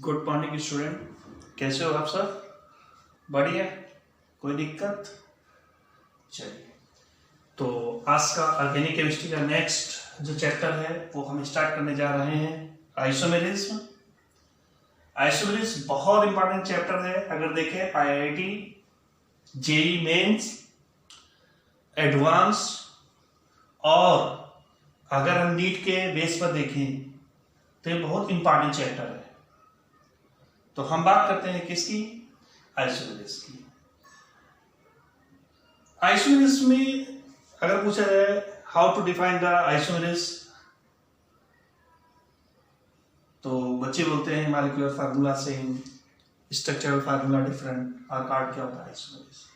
Good morning student, कैसे हो आप सब? बढ़िया, कोई दिक्कत? चलिए, तो आज का ऑर्गेनिक केमिस्ट्री का नेक्स्ट जो चैप्टर है वो हम स्टार्ट करने जा रहे हैं, आइसोमेरिज्म। आइसोमेरिज्म बहुत इंपॉर्टेंट चैप्टर है। अगर देखें आईआईटी, जेईई मेंस, एडवांस और अगर हम नीट के बेस पर देखें तो ये बहुत इंपॉर्टेंट चैप्टर है। तो हम बात करते हैं किसकी? आइसोमेरिज्म की। आइसोमेरिज्म में अगर पूछा जाए how to define the isomerism, तो बच्चे बोलते हैं molecular formula same, structural formula different, और कार्ड क्या होता है आइसोमेरिज्म।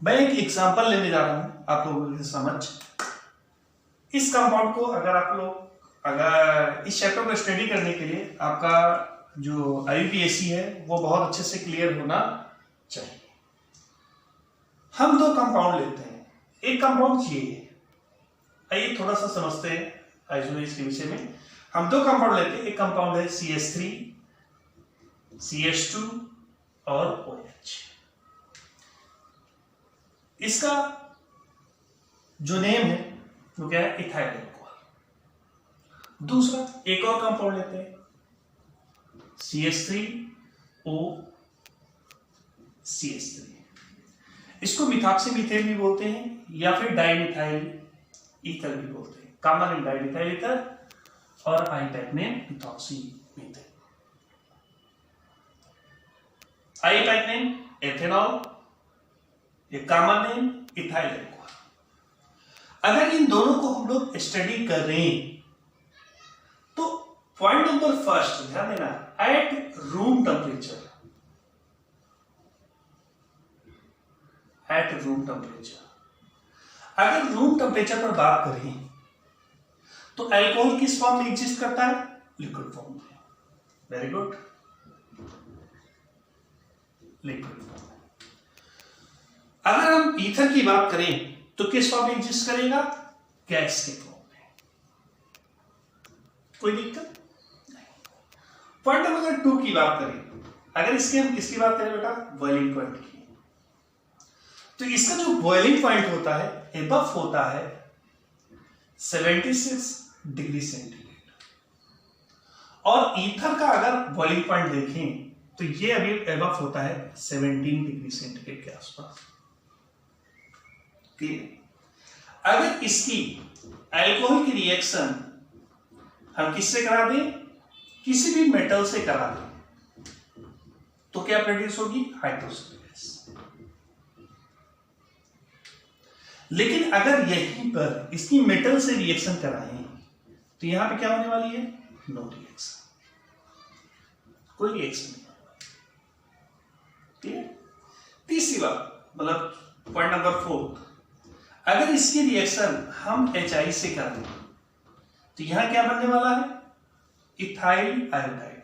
मैं एक एग्जांपल लेने जा रहा हूं आप लोगों की समझ। इस कंपाउंड को अगर इस चैप्टर को स्टडी करने के लिए आपका जो आईयूपीएससी है वो बहुत अच्छे से क्लियर होना चाहिए। हम दो कंपाउंड लेते हैं, एक कंपाउंड ये है। आइए थोड़ा सा समझते हैं आइसोमेरिज्म के विषय में। हम दो कंपाउंड लेते हैं, एक कंपाउंड है CH3, CH2 और OH। इसका जो नेम है वो क्या है? Ethyl alcohol. दूसरा एक और कंपाउंड लेते हैं CH3O CH3। इसको मिथॉक्सी मीथेन भी बोलते हैं या फिर डाइमिथाइल ईथर भी बोलते हैं। कॉमन नेम डाइमिथाइल ईथर और I type name methoxy methane. I type name ethanol, ये कॉमन नेम इथाइल अल्कोहल। अगर इन दोनों को हम लोग स्टडी करें तो पॉइंट नंबर फर्स्ट ध्यान देना, at room temperature. At room temperature, अगर रूम टेम्परेचर पर बात करें तो अल्कोहल किस फॉर्म में एग्जिस्ट करता है? लिक्विड फॉर्म में। वेरी गुड, लिक्विड फॉर्म में। अगर हम ईथर की बात करें तो किस फॉर्म में एग्जिस्ट करेगा? गैस के फॉर्म में। कोई दिक्कत नहीं। पॉइंट नंबर 2 की बात करें, अगर हम इसकी बात करें बेटा बॉइलिंग पॉइंट की, तो इसका जो बॉइलिंग पॉइंट होता है एबव होता है 76 डिग्री सेंटीग्रेड। और ईथर का अगर बॉइलिंग पॉइंट देखें तो ये अभी एबव होता है 17 डिग्री सेंटीग्रेड के आसपास। अगर इसकी अल्कोहल की रिएक्शन हम किससे करा दें? किसी भी मेटल से करा दें तो क्या प्रोड्यूस होगी? Hydrogen gas. लेकिन अगर यहीं पर इसकी मेटल से रिएक्शन कराएं तो यहां पे क्या होने वाली है? नो रिएक्शन, कोई रिएक्शन नहीं होने वाली। क्लियर? तीसरी बात, मतलब पॉइंट नंबर 4, अगर इसकी रिएक्शन हम HI से करें तो यहां क्या बनने वाला है? Ethyl iodide.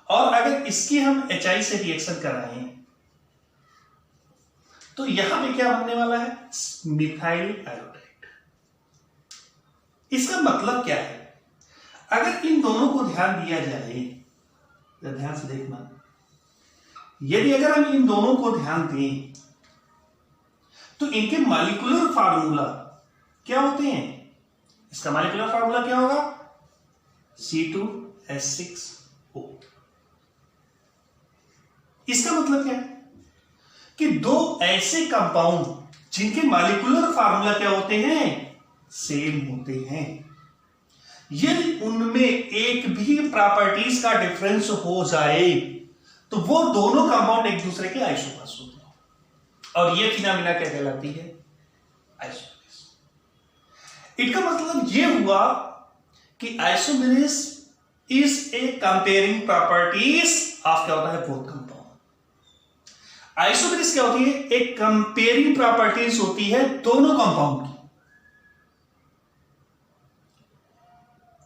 और अगर इसकी हम HI से रिएक्शन कराएं तो यहां पे क्या बनने वाला है? Methyl iodide. इसका मतलब क्या है? अगर इन दोनों को ध्यान दिया जाए, ध्यान से देखना, यदि अगर हम इन दोनों को ध्यान दें तो इनके मॉलिक्यूलर फार्मूला क्या होते हैं? इसका मॉलिक्यूलर फार्मूला क्या होगा? C2H6O। इसका मतलब क्या है कि दो ऐसे कंपाउंड जिनके मॉलिक्यूलर फार्मूला क्या होते हैं? सेम होते हैं। यदि उनमें एक भी प्रॉपर्टीज का डिफरेंस हो जाए तो वो दोनों कंपाउंड एक दूसरे के आइसोमर्स होते हैं, और ये फिनोमेना क्या कहलाती है? आइसोमेरिज्म। इसका मतलब ये हुआ कि isomerism is a comparing properties of क्या होता है? Both compound. आइसोमेरिज्म क्या होती है? एक कंपेयरिंग प्रॉपर्टीज होती है दोनों कंपाउंड की।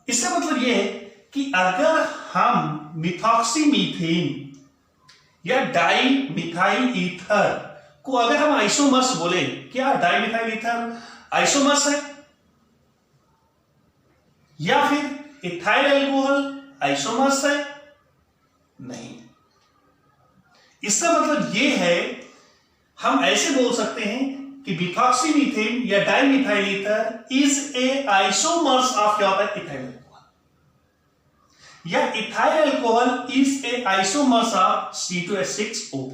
इसका मतलब यह है कि अगर हम मिथॉक्सी मीथेन या डाई मिथाइल ईथर को अगर हम आइसोमर्स बोले, क्या डाई मिथाइल ईथर आइसोमर्स है? या फिर इथाइल अल्कोहल आइसोमर्स है? नहीं। इसका मतलब ये है, हम ऐसे बोल सकते हैं कि मिथॉक्सीमीथेन या dimethyl ether is a isomers of क्या होता है, इथाइल अल्कोहल, या ethyl alcohol is a isomers of C2H6O,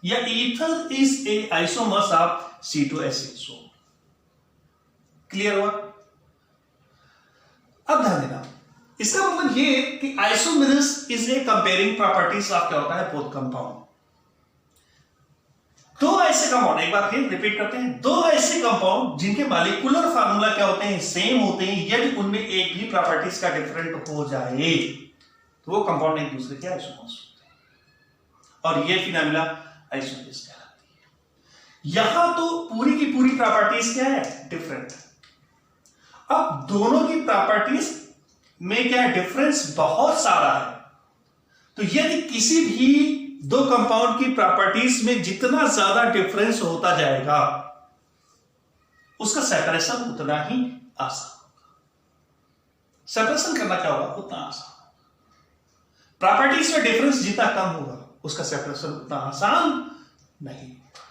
या ether is a isomers of C2H6O। Clear हुआ? अब ध्यान देना, इसका मतलब ये कि isomers is a comparing properties of क्या होता है, बोथ कंपाउंड। दो ऐसे कंपाउंड, एक बार फिर रिपीट करते हैं, दो ऐसे कंपाउंड जिनके मॉलिक्यूलर फार्मूला क्या होते हैं, सेम होते हैं, यदि उनमें एक भी प्रॉपर्टीज का डिफरेंट हो जाए तो वो कंपाउंड एक दूसरे के आइसोमर्स होते हैं, और ये फिनोमिना आइसोमर्स कहलाती है। यहां तो पूरी की पूरी प्रॉपर्टीज क्या है, डिफरेंट। अब दोनों की प्रॉपर्टीज में क्या डिफरेंस बहुत सारा है, तो यदि किसी भी दो कंपाउंड की प्रॉपर्टीज में जितना ज्यादा डिफरेंस होता जाएगा उसका सेपरेशन उतना ही आसान होगा। सेपरेशन करना क्या होगा, उतना आसान होगा। प्रॉपर्टीज में डिफरेंस जितना कम होगा उसका सेपरेशन उतना आसान नहीं होगा।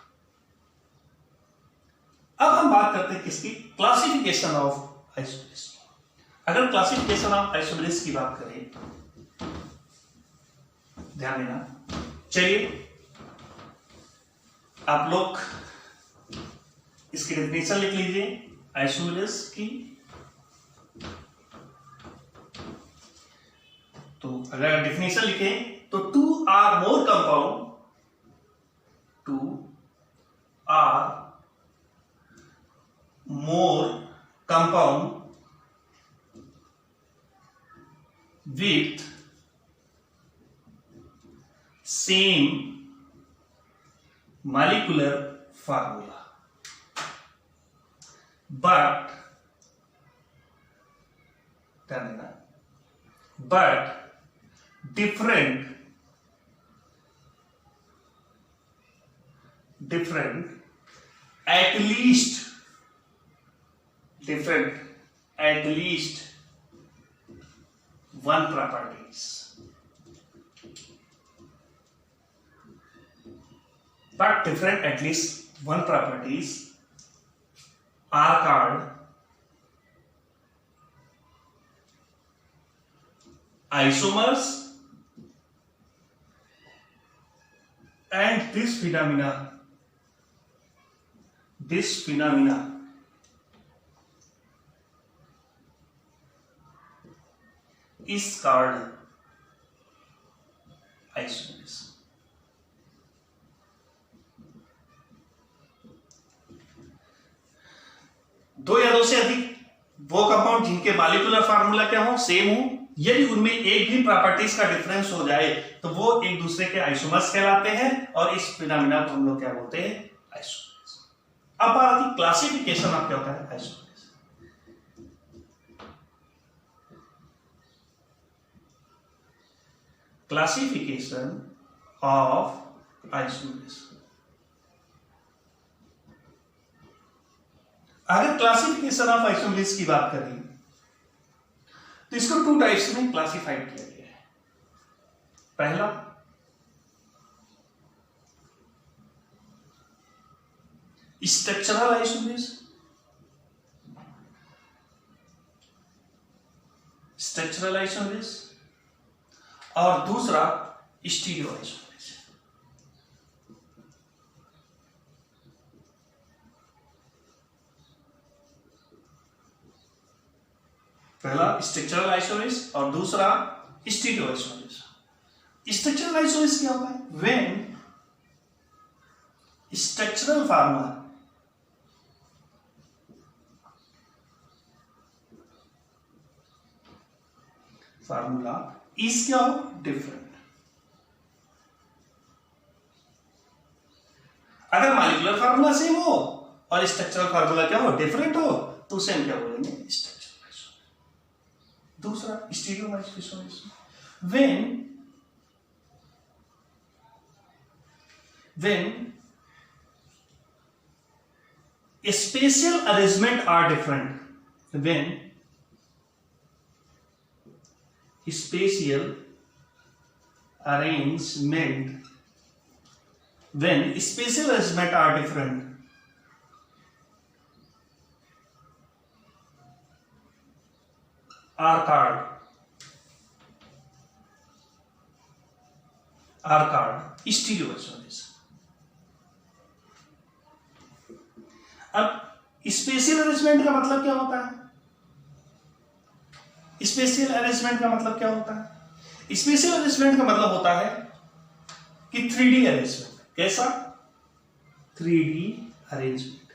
अब हम बात करते हैं किसकी, क्लासिफिकेशन ऑफ आइसोमर्स। अगर क्लासिफिकेशन ऑफ आइसोमर्स की बात करें, ध्यान देना, चलिए आप लोग इसकी डेफिनेशन लिख लीजिए आइसोमर्स की। तो अगर डेफिनेशन लिखें तो two or more compound, two or more compound with same molecular formula but different at least one properties, but different at least one properties are called isomers, and this phenomena is called isomers. दो या दो से अधिक वो compound जिनके molecular formula क्या हो, same हो, यदि उनमें एक भी प्रॉपर्टीज का डिफरेंस हो जाए तो वो एक दूसरे के आइसोमर्स कहलाते हैं, और इस फिनोमिना को हम लोग क्या बोलते हैं, आइसोमर्स। अब बात आती क्लासिफिकेशन ऑफ क्या होता है, आइसोमर्स। Classification of isomers. अगर क्लासिफिकेशन ऑफ आइसोमर्स की बात करें तो इसको टू टाइप्स में क्लासिफाइड किया गया है। पहला स्ट्रक्चरल आइसोमर्स, और दूसरा स्टीरियो आइसोमर्स। पहला स्ट्रक्चरल आइसोमर्स और दूसरा स्टीरियो आइसोमर्स। स्ट्रक्चरल आइसोमर्स क्या होता है, व्हेन स्ट्रक्चरल फार्मूला इज क्या हो, डिफरेंट। अगर मॉलिक्यूलर फार्मूला सेम हो और स्ट्रक्चरल फार्मूला क्या हो, डिफरेंट हो, तो उसे हम क्या बोलेंगे, स्ट्रक्चरल आइसोमर्स। दूसरा stereo isomers, when spatial arrangement are different, when spatial arrangement, when spatial arrangement are different, are called stereo isolation. अब स्पेशियल अरेंजमेंट का मतलब क्या होता है? स्पेशियल अरेंजमेंट का मतलब क्या होता है? स्पेशियल अरेंजमेंट का मतलब होता है कि 3D अरेंजमेंट। कैसा? 3D arrangement.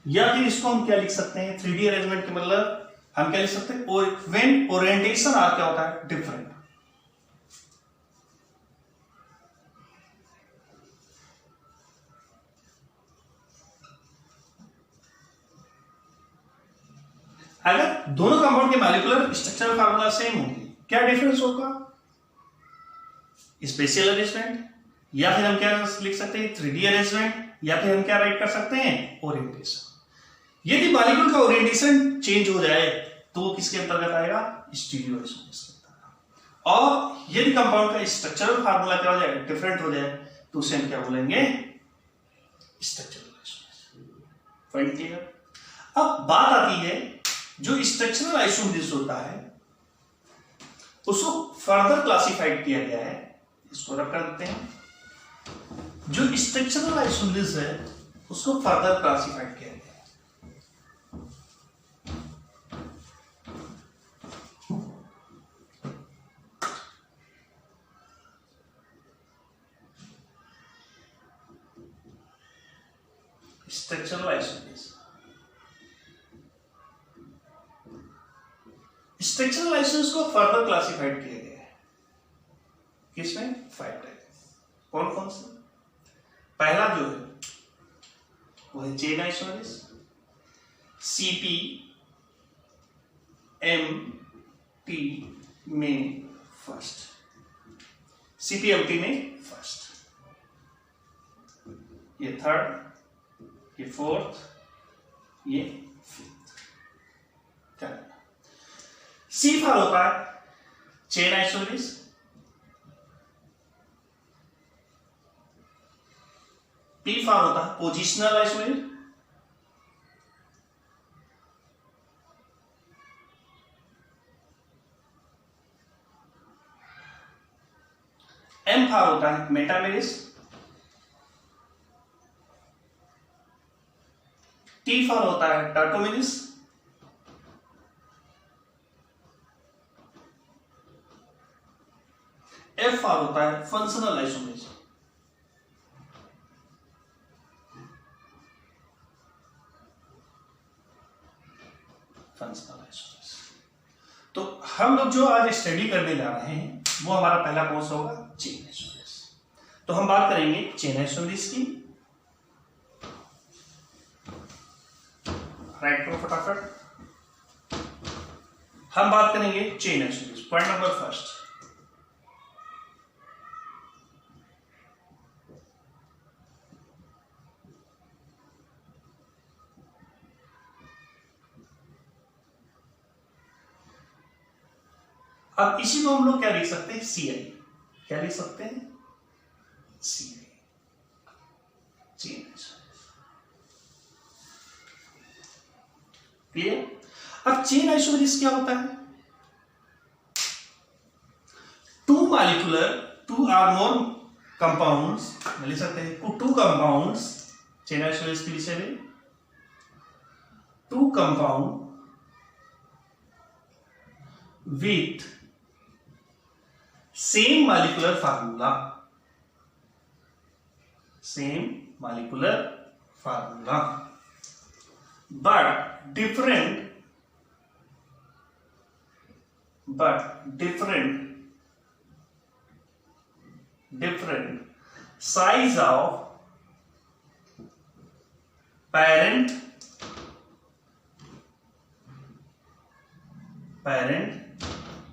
या फिर इसको हम क्या लिख सकते हैं? 3D अरेंजमेंट का मतलब हम क्या लिख सकते हैं? व्हेन ओरिएंटेशन आर क्या होता है? डिफरेंट। अगर दोनों कंपाउंड के मॉलिक्यूलर स्ट्रक्चरल फार्मूला सेम होंगे, क्या डिफरेंस होगा? स्पेशियल अरेंजमेंट, या फिर हम क्या लिख सकते हैं? 3D अरेंजमेंट, या फिर हम क्या राइट कर सकते हैं? ओरिएंटेशन। यदि मॉलिक्यूल का ओरिएंटेशन चेंज हो जाए तो वो किसके अंतर्गत आएगा? स्टीरियो आइसोलेशन के अंतर्गत। और यदि कंपाउंड का स्ट्रक्चरल फार्मूला क्या हो जाए? डिफरेंट हो जाए, तो उसे हम क्या बोलेंगे? Structural isolation. Point clear? अब बात आती है, जो स्ट्रक्चरल आइसोलेशन होता है उसको फर्दर क्लासिफाइड किया गया है। इसको रख कर देते हैं। जो स्ट्रक्चरल आइसोलेशन है उसको फर्दर क्लासिफाइड किया गया है। स्ट्रक्चरल आइसोलेशन, स्ट्रक्चरल आइसोलेशन को फर्दर क्लासिफाइड किया गया है। किसमें? 5 टाइप। कौन कौन से? पहला जो है वो है चेन आइसोलेशन, CP MT में फर्स्ट, CPMT में फर्स्ट, ये थर्ड, ये फोर्थ, ये फिफ्थ। सी फॉर होता है चेन आइसोलेशन, पी फॉर होता है पोजिशनल आइसोलेशन, एम फॉर होता है मेटामेरिस, टी फॉर होता है टाटोमेरिस, एफ फॉर होता है फंक्शनल आइसोलेशन। Functional isolation. तो हम लोग जो आज स्टडी करने जा रहे हैं वो हमारा पहला कोर्स होगा चेन आइसोलेशन। तो हम बात करेंगे चेन आइसोलेशन की। राइट करो फटाफट। हम बात करेंगे chain isolation. Point number first, अब इसी को हम लोग क्या लिख सकते हैं? CI। क्या लिख सकते हैं? CI, chain isolation. क्लियर? अब चेन आइसोलेशन क्या होता है? टू आर मोर कंपाउंड्स, लिख सकते हैं टू कंपाउंड्स, चेन आइसोलेशन के विषय में, two compound with same molecular formula, same molecular formula but different size of parent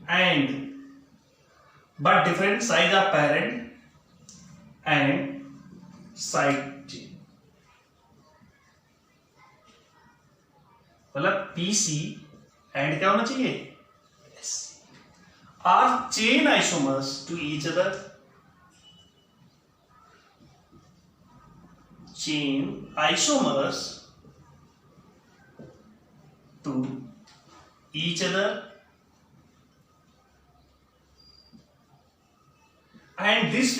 and but different size of parent and side chain। मतलब PC and क्या होना चाहिए, SC, are chain isomers to each other, chain isomers to each other, and this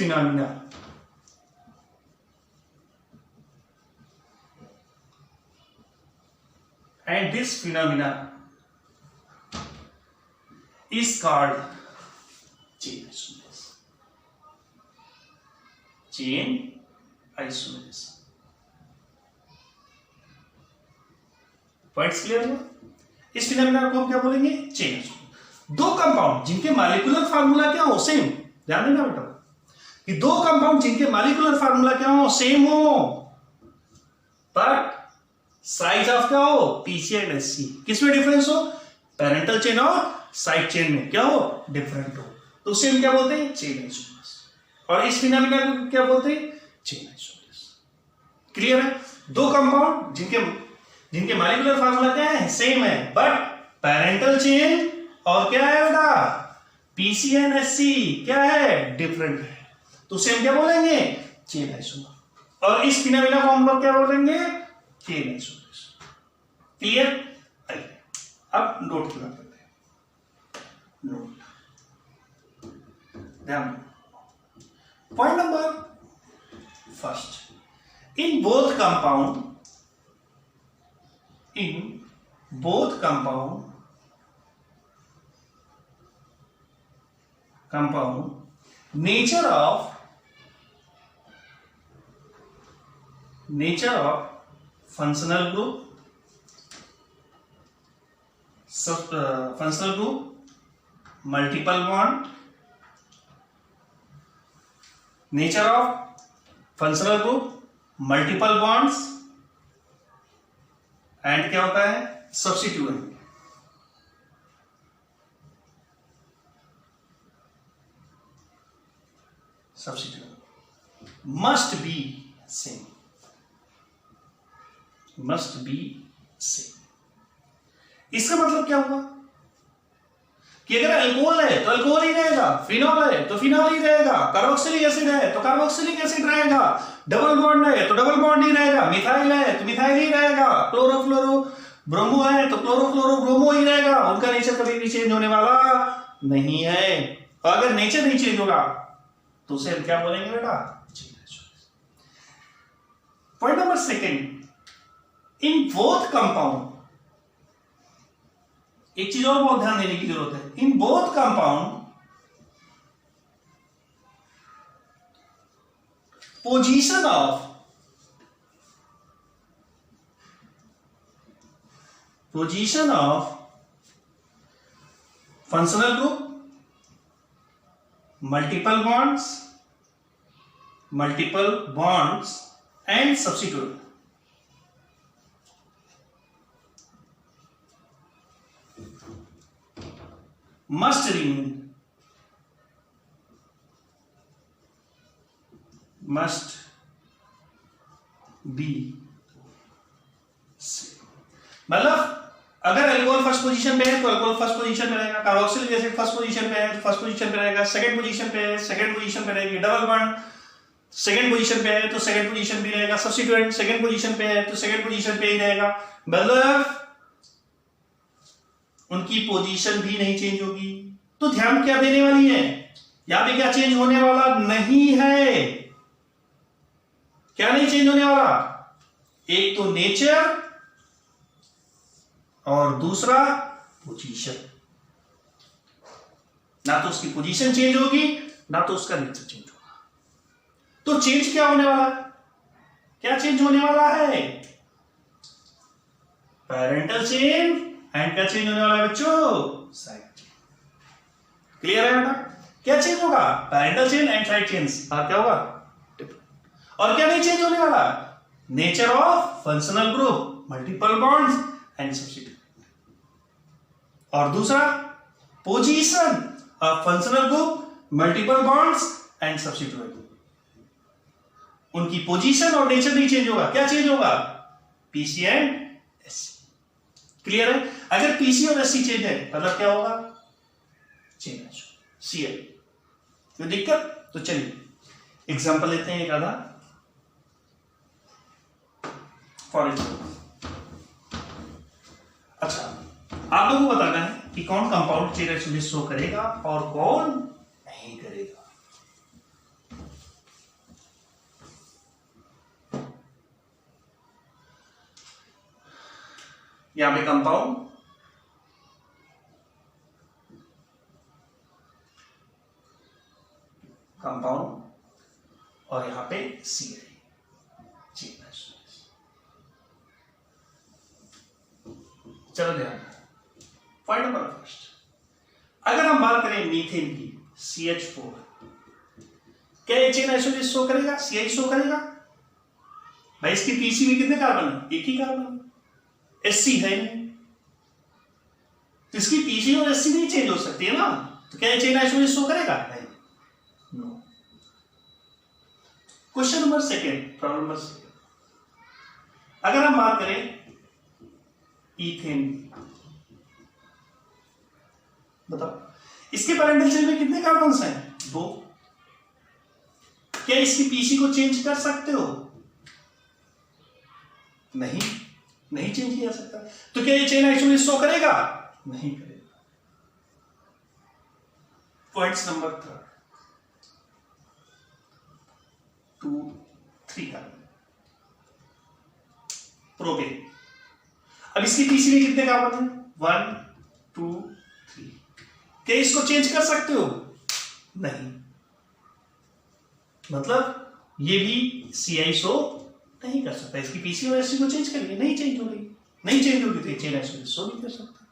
phenomena is called chain isomerase. Chain isomerase. Points clear हुआ? इस phenomena को हम क्या बोलेंगे, चेन आइसोमर्स। दो कंपाउंड जिनके मॉलिक्यूलर फार्मूला क्या हो, सेम, ध्यान देना बेटा कि दो कंपाउंड जिनके मॉलिक्यूलर फार्मूला क्या हो, सेम हो, बट साइज ऑफ क्या हो, पीसी एंड एससी, किसमें डिफरेंस हो, पेरेंटल चेन और साइड चेन में क्या हो, डिफरेंट हो, तो उसे हम क्या बोलते हैं, चेन आइसोमर्स। और इस फिनोमिना को क्या बोलते हैं, चेन आइसोमर्स। क्लियर है? दो कंपाउंड जिनके मॉलिक्यूलर फार्मूला क्या है, सेम है, बट पेरेंटल चेन और क्या है बेटा, पीसीएनएससी क्या है, डिफरेंट है, तो उसे हम क्या बोलेंगे, चेन आइसोमर। और इस फिनोमिना को हम लोग क्या बोलेंगे, चेन आइसोमर्स। क्लियर? अब नोट की बात करते हैं। नोट, ध्यान, point number first, in both compound nature of functional group, multiple bond, nature of functional group, multiple bonds, and क्या होता है, सब्स्टिट्यूएंट। मस्ट बी सेम, इसका मतलब क्या हुआ कि अगर अल्कोहल है तो अल्कोहल ही रहेगा, फिनॉल है तो फिनॉल ही रहेगा, कार्बोक्सिलिक एसिड है तो कार्बोक्सिलिक एसिड रहेगा, डबल बॉन्ड है तो डबल बॉन्ड ही रहेगा, मिथाइल है तो मिथाइल ही रहेगा, क्लोरोफ्लोरो ब्रोमो है तो क्लोरोफ्लोरो ब्रोमो ही रहेगा, उनका नेचर कभी भी चेंज होने वाला नहीं है। और अगर नेचर नहीं चेंज होगा तो उसे हम क्या बोलेंगे बेटा, point number second, in both compound, एक चीज और बहुत ध्यान देने की जरूरत है, in both compound position of functional group, multiple bonds and substituent must be मतलब अगर अल्कोहल फर्स्ट पोजीशन पे है तो अल्कोहल फर्स्ट पोजीशन पे रहेगा, कार्बोक्सिलिक एसिड फर्स्ट पोजीशन पे है तो फर्स्ट पोजीशन पे रहेगा, सेकंड पोजीशन पे है सेकंड पोजीशन पे रहेगी, डबल बॉन्ड सेकंड पोजीशन पे है तो सेकंड पोजीशन भी रहेगा, सब्स्टिट्यूएंट सेकंड पोजीशन पे है तो सेकंड पोजीशन पे ही रहेगा, मतलब उनकी पोजीशन भी नहीं चेंज होगी। तो ध्यान क्या देने वाली है, यहां पे क्या चेंज होने वाला नहीं है, क्या नहीं चेंज होने वाला, एक तो नेचर और दूसरा पोजीशन, ना तो उसकी पोजीशन चेंज होगी ना तो उसका नेचर चेंज होगा। तो चेंज क्या होने वाला, क्या चेंज होने वाला है, पेरेंटल चेन एंड क्या चेंज होने वाला है बच्चों, साइड चेन। क्लियर है बेटा, क्या चेंज होगा, parental chain and side chains, और क्या होगा, और क्या नहीं चेंज होने वाला, nature of functional group, multiple bonds and substituent, और दूसरा position of functional group, multiple bonds and substituent, उनकी पोजीशन और नेचर नहीं चेंज होगा, क्या चेंज होगा, पीसी एंड एससी। क्लियर है? अगर पीसी और एससी चेंज है मतलब क्या होगा? Chain isomer CL. कोई दिक्कत? तो चलिए एग्जांपल लेते हैं एक आधा। फॉर एग्जांपल, अच्छा आप लोगों को बताना है कि कौन कंपाउंड चेन आइसोमर शो करेगा और कौन नहीं करेगा। यहां पे कंपाउंड, और यहां पे सीआई चेन आइसोमर। चलो ध्यान, पॉइंट नंबर फर्स्ट, अगर हम बात करें मीथेन की CH4, क्या ये चेन आइसोमर शो करेगा? सीआई शो करेगा? भाई इसकी पीसी में कितने कार्बन है? एक ही कार्बन, एससी है नहीं, तो इसकी पीसी और एससी नहीं चेंज हो सकती है ना, तो क्या ये चेन आइसोमर शो करेगा? नहीं, no. Question number second, problem number second, अगर हम बात करें ईथेन, बताओ इसके पैरेंटल चेन में कितने कार्बन्स हैं? 2। क्या इसकी पीसी को चेंज कर सकते हो? नहीं, नहीं चेंज किया जा सकता। तो क्या ये चेन आइसोमर शो करेगा? नहीं करेगा। Points number third, 2, 3 carbon, propane. अब इसकी पीसी में कितने कार्बन है? 1, 2, 3। क्या इसको चेंज कर सकते हो? नहीं, मतलब ये भी सीआई शो नहीं कर सकता। इसकी पीसी और एससी को चेंज करेंगे, नहीं चेंज हो रही, नहीं चेंज होगी तो चेन आइसोमर शो नहीं कर सकता।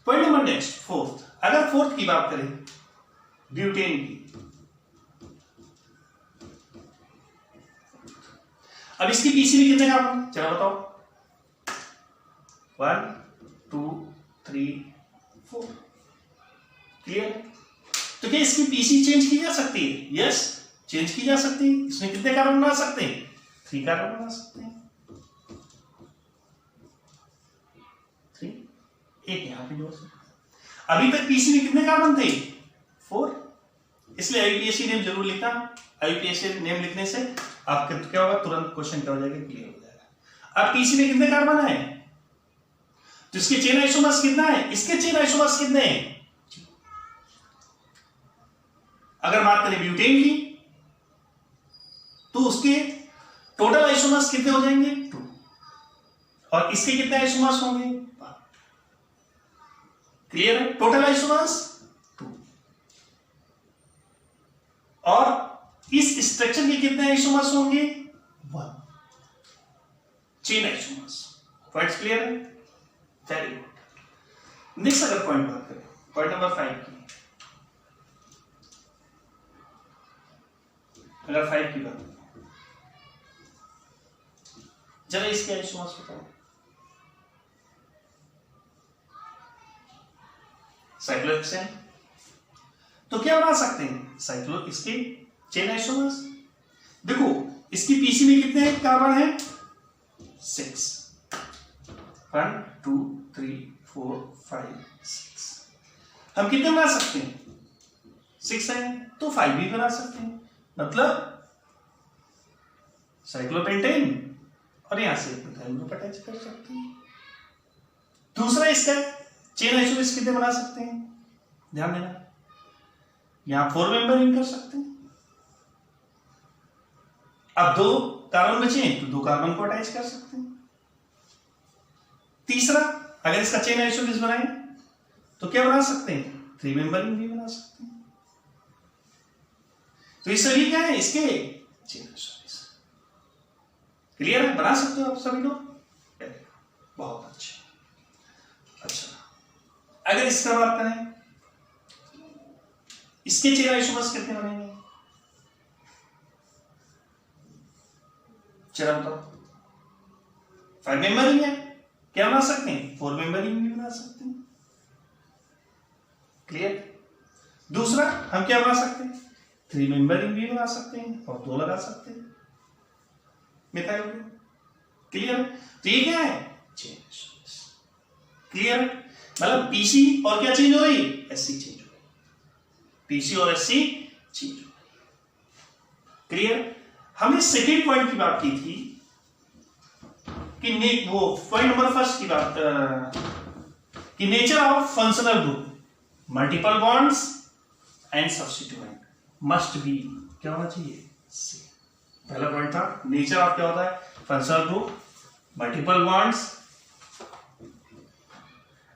पॉइंट नंबर नेक्स्ट, फोर्थ, अगर फोर्थ की बात करें ब्यूटेन की, अब इसकी पीसी में कितने कार्बन? चलो बताओ, 1, 2, 3, 4। क्लियर? तो क्या इसकी पीसी चेंज की जा सकती है? यस, चेंज की जा सकती है। इसमें कितने कार्बन बना सकते हैं? 3 कार्बन बना सकते हैं। 3, एक यहां पे जोड़ सकते हैं। अभी तक पीसी में कितने कार्बन थे? 4। इसलिए आईयूपीएसी नेम जरूर लिखना। आईयूपीएसी नेम लिखने से आपका क्या होगा, तुरंत क्वेश्चन क्या हो जाएगा, क्लियर हो जाएगा। अब पीसी में कितने कार्बन है? तो इसके चेन आइसोमर्स कितना है? इसके चेन आइसोमर्स कितने हैं? अगर बात करें ब्यूटेन की तो उसके टोटल आइसोमर्स कितने हो जाएंगे? 2। और इसके कितने आइसोमर्स होंगे? 1। क्लियर है? Total isomers 2। और इस स्ट्रक्चर के कितने आइसोमर्स होंगे? 1। Chain isomers. पॉइंट्स क्लियर है? Very good. नेक्स्ट अगर पॉइंट बात करें, पॉइंट नंबर 5 की, अगर 5 की बात करें, जरा इसके आइसोमर्स बताओ। साइक्लोहेक्सेन, तो क्या बना सकते हैं? साइक्लो, इसके चेन आइसोमर्स देखो, इसकी पीसी में कितने कार्बन है? 6। 1, 2, 3, 4, 5, 6। हम कितने बना सकते हैं? 6 है, तो 5 भी बना सकते हैं। मतलब साइक्लोपेंटेन और यहां से मिथाइल ग्रुप अटैच कर सकते हैं। दूसरा, इसका चेन आइसोमर्स कितने बना सकते हैं? ध्यान देना, यहां 4 मेंबर इन कर सकते हैं। अब 2 कार्बन बचे तो 2 कार्बन को अटैच कर सकते हैं। तीसरा, अगर इसका चेन आइसोमर्स बनाए तो क्या बना सकते हैं? 3 मेंबरिंग भी बना सकते हैं। तो ये सभी क्या है? इसके चेन आइसोमर्स। क्लियर है? बना सकते हो आप सभी लोग? बहुत अच्छा। अच्छा, अगर इसका बात करें, इसके चेन आइसोमर्स कितने बनेंगे? चलो बताओ। 5 मेंबरिंग है, क्या बना सकते हैं? 4 मेंबरिंग भी बना सकते हैं। क्लियर? दूसरा, हम क्या बना सकते हैं? 3 मेंबरिंग भी बना सकते हैं और 2 लगा सकते हैं मिथाइल ग्रुप। क्लियर? तो ये क्या है? Chain isomers. क्लियर? मतलब पीसी और क्या चेंज हो रही है, एससी चेंज हो रही है, पीसी और एससी चेंज हो रही है। क्लियर? हमने सेकेंड पॉइंट की बात की थी कि वो पॉइंट नंबर फर्स्ट की बात कि nature of functional group, multiple bonds and substituent must be क्या होना चाहिए, सेम। पहला पॉइंट था नेचर ऑफ क्या होता है, functional group, multiple bonds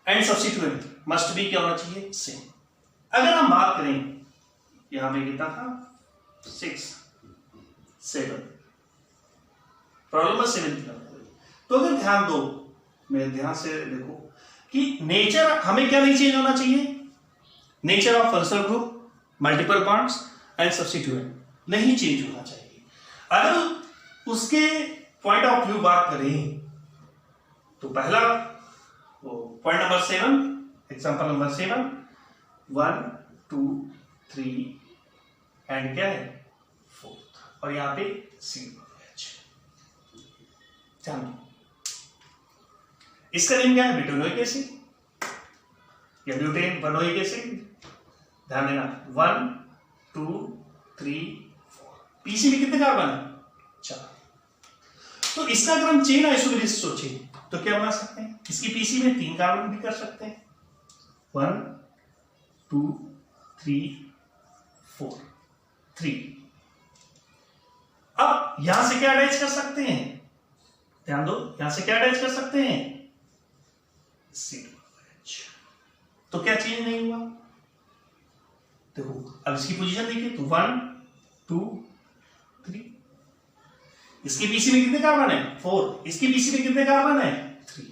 and substituent must be क्या होना चाहिए, सेम। अगर हम बात करें यहां पे कितना था 6 7 प्रॉब्लम में 7 की, तो अगर ध्यान दो, मेरे ध्यान से देखो कि नेचर हमें क्या नहीं चेंज होना चाहिए, nature of functional group, multiple bonds and substituent नहीं चेंज होना चाहिए। अगर उसके पॉइंट ऑफ व्यू बात करें तो पहला point number 7, example number 7, 1 2 3 and क्या है 4 और यहां पे COH। ध्यान दो, इसका नेम क्या है, ब्यूटेनोइक एसिड या ब्यूटेन बनोइक एसिड। ध्यान देना 1 2 3 4 पीसी में कितने कार्बन है, 4। तो इसका अगर हम चेन आइसोमेरिस सोचें तो क्या बना सकते हैं, इसकी पीसी में 3 कार्बन भी कर सकते हैं, 1 2 3 4 3। अब यहां से क्या अटैच कर सकते हैं, ध्यान दो, यहां से क्या अटैच कर सकते हैं, COH। तो क्या चेंज नहीं हुआ, देखो अब इसकी पोजीशन देखिए तो 1 2 3, इसकी पीसी में कितने कार्बन है 4, इसकी पीसी में कितने कार्बन है 3।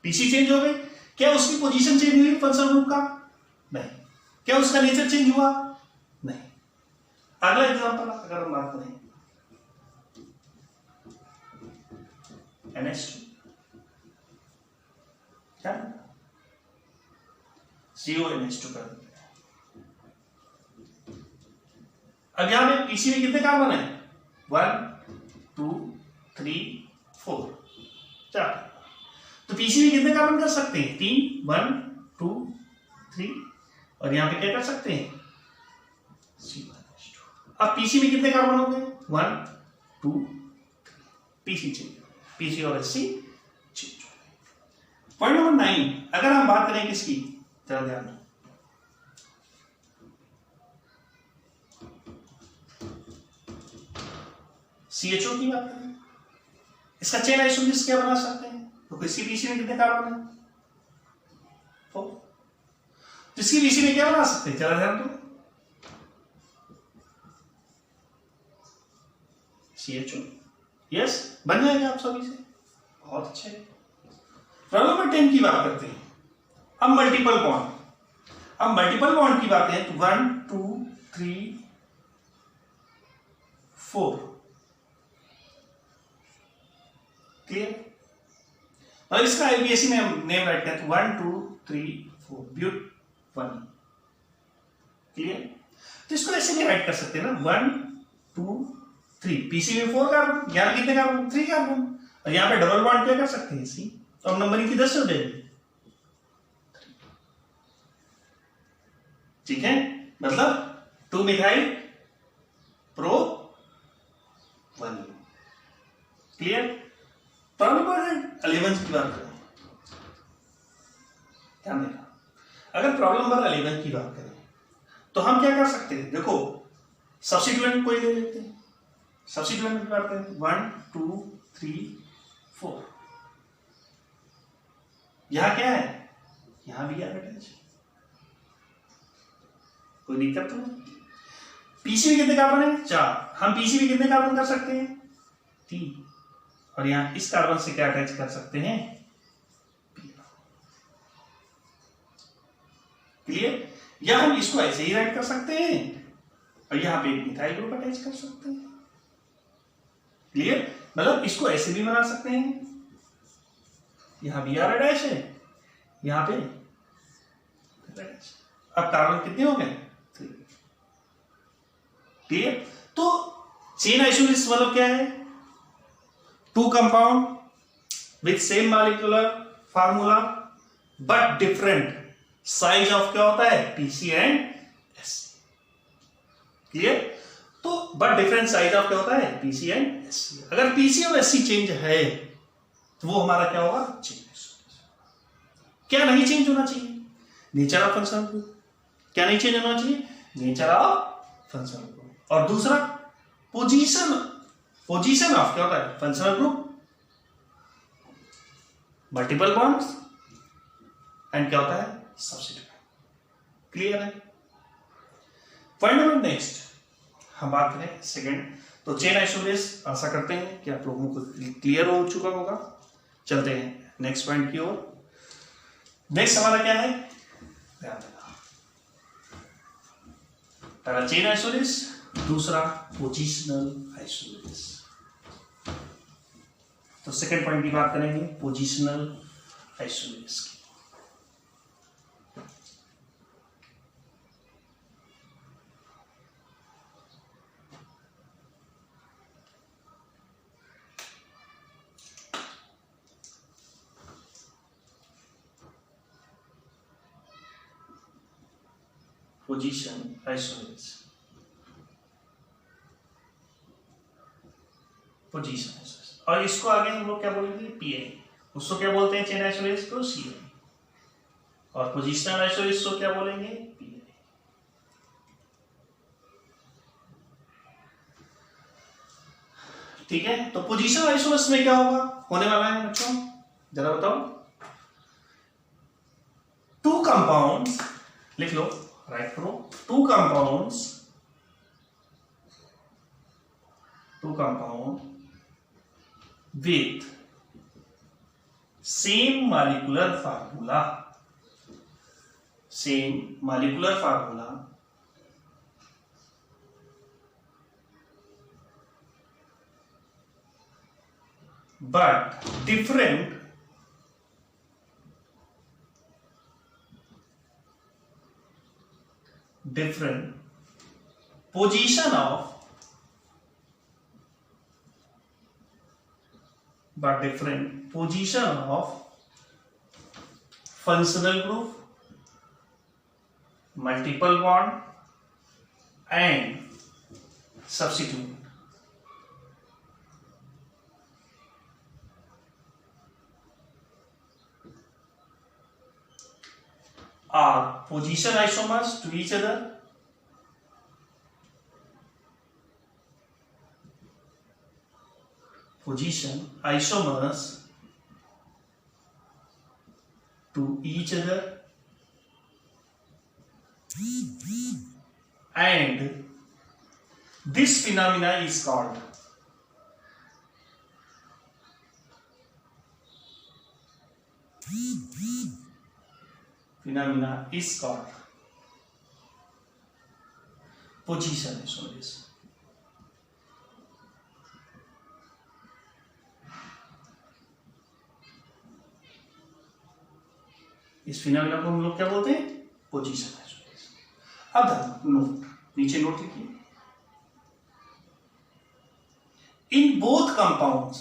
पीसी चेंज हो गई, क्या उसकी पोजीशन चेंज हुई फंक्शनल ग्रुप का, नहीं। क्या उसका नेचर चेंज हुआ, नहीं। अगला एग्जांपल अगर हम बात करें NH2, क्या CONH2 कर देते हैं। अब यहां में पीसी में कितने कार्बन है 1 2 3 4 4। तो पीसी में कितने कार्बन कर सकते हैं 3, 1 2 3 और यहां पे क्या कर सकते हैं CONH2। अब पीसी में कितने कार्बन हो गए 1 2 3, पीसी चेंज, पीसी और एससी चेंज हो गए। पॉइंट नंबर 9, अगर हम बात करें किसकी, जरा ध्यान दो, CHO की बात करें, इसका चेन आइसोमेरिस क्या बना सकते हैं, तो किसकी पीसी में कितने कार्बन है 4, तो इसकी पीसी में क्या बना सकते हैं, जरा ध्यान दो, CHO। यस, बन जाएगा आप सभी से, बहुत अच्छे। प्रॉब्लम नंबर 10 की बात करते हैं। अब मल्टीपल बॉन्ड, अब मल्टीपल बॉन्ड की बात है तो 1 2 3 4 क्लियर। और इसका आईपीएसी में हम नेम राइट करते हैं 1 2 3 4 ब्यूट 1 क्लियर। तो इसको ऐसे भी राइट कर सकते हैं ना 1 2 3, पीसी में 4 कार्बन, यहां कितने कार्बन 3 कार्बन, और यहां पे डबल बॉन्ड क्या कर सकते हैं सी, तो अब नंबरिंग किधर से हो जाएगी, ठीक है, मतलब 2 methyl pro 1 clear. Problem number 11 की बात करें, ध्यान देना, अगर प्रॉब्लम नंबर 11 की बात करें तो हम क्या कर सकते हैं, देखो सब्स्टिट्यूएंट कोई ले लेते हैं, सब्स्टिट्यूएंट की बात करें 1 2 3 4, यहां क्या है, यहां भी अटैच, कोई दिक्कत तो नहीं। पीसी में कितने कार्बन है 4, हम पीसी में कितने कार्बन कर सकते हैं 3, और यहां इस कार्बन से क्या अटैच कर सकते हैं क्लियर। या हम इसको ऐसे ही राइट कर सकते हैं और यहां पे एक मिथाइल ग्रुप अटैच कर सकते हैं क्लियर, मतलब इसको ऐसे भी बना सकते हैं, यहां भी आर अटैच है, यहां पे अब कार्बन कितने हो गए 3 क्लियर। तो चेन आइसोमेरिस मतलब क्या है, 2 compound with same molecular formula but different size of क्या होता है, पीसी एंड एससी। क्लियर? तो बट डिफरेंट साइज ऑफ क्या होता है, पीसी एंड एससी। अगर पीसी और एससी चेंज है तो वो हमारा क्या होगा, चेंज। क्या नहीं चेंज होना चाहिए, नेचर ऑफ फंक्शनल ग्रुप। क्या नहीं चेंज होना चाहिए, नेचर ऑफ फंक्शनल ग्रुप। और दूसरा पोजीशन ऑफ क्या होता है, functional group, multiple bonds and क्या होता है, सब्स्टिट्यूट। क्लियर है? फंडामेंटल नेक्स्ट हम बात करें सेकंड, तो चेन आइसोलेस। आशा करते हैं कि आप लोगों को क्लियर हो चुका होगा। चलते हैं नेक्स्ट पॉइंट की ओर। नेक्स्ट हमारा क्या है, ध्यान देना, पहला चेन आइसोलेस, दूसरा पोजिशनल आइसोलेस। तो सेकंड पॉइंट की बात करेंगे पोजिशनल आइसोलेस की। Position isosceles, position isosceles. और इसको आगे हम लोग क्या बोलेंगे, पीआई। उसको क्या बोलते हैं, चेन आइसोलेस को सीआई। और पोजीशनल आइसोलेस को क्या बोलेंगे, पीआई। ठीक है? तो पोजीशनल आइसोलेस में क्या होगा, होने वाला है बच्चों, जरा बताओ। टू कंपाउंड्स, लिख लो, राइट करो, two compound with same molecular formula but different position of functional group, multiple bond and substituent. Are position isomers to each other. Position isomers to each other and this phenomena is called position isolation. इस phenomena को हम लोग क्या बोलते हैं, position isolation. अब note, नीचे note लिखिए। In both compound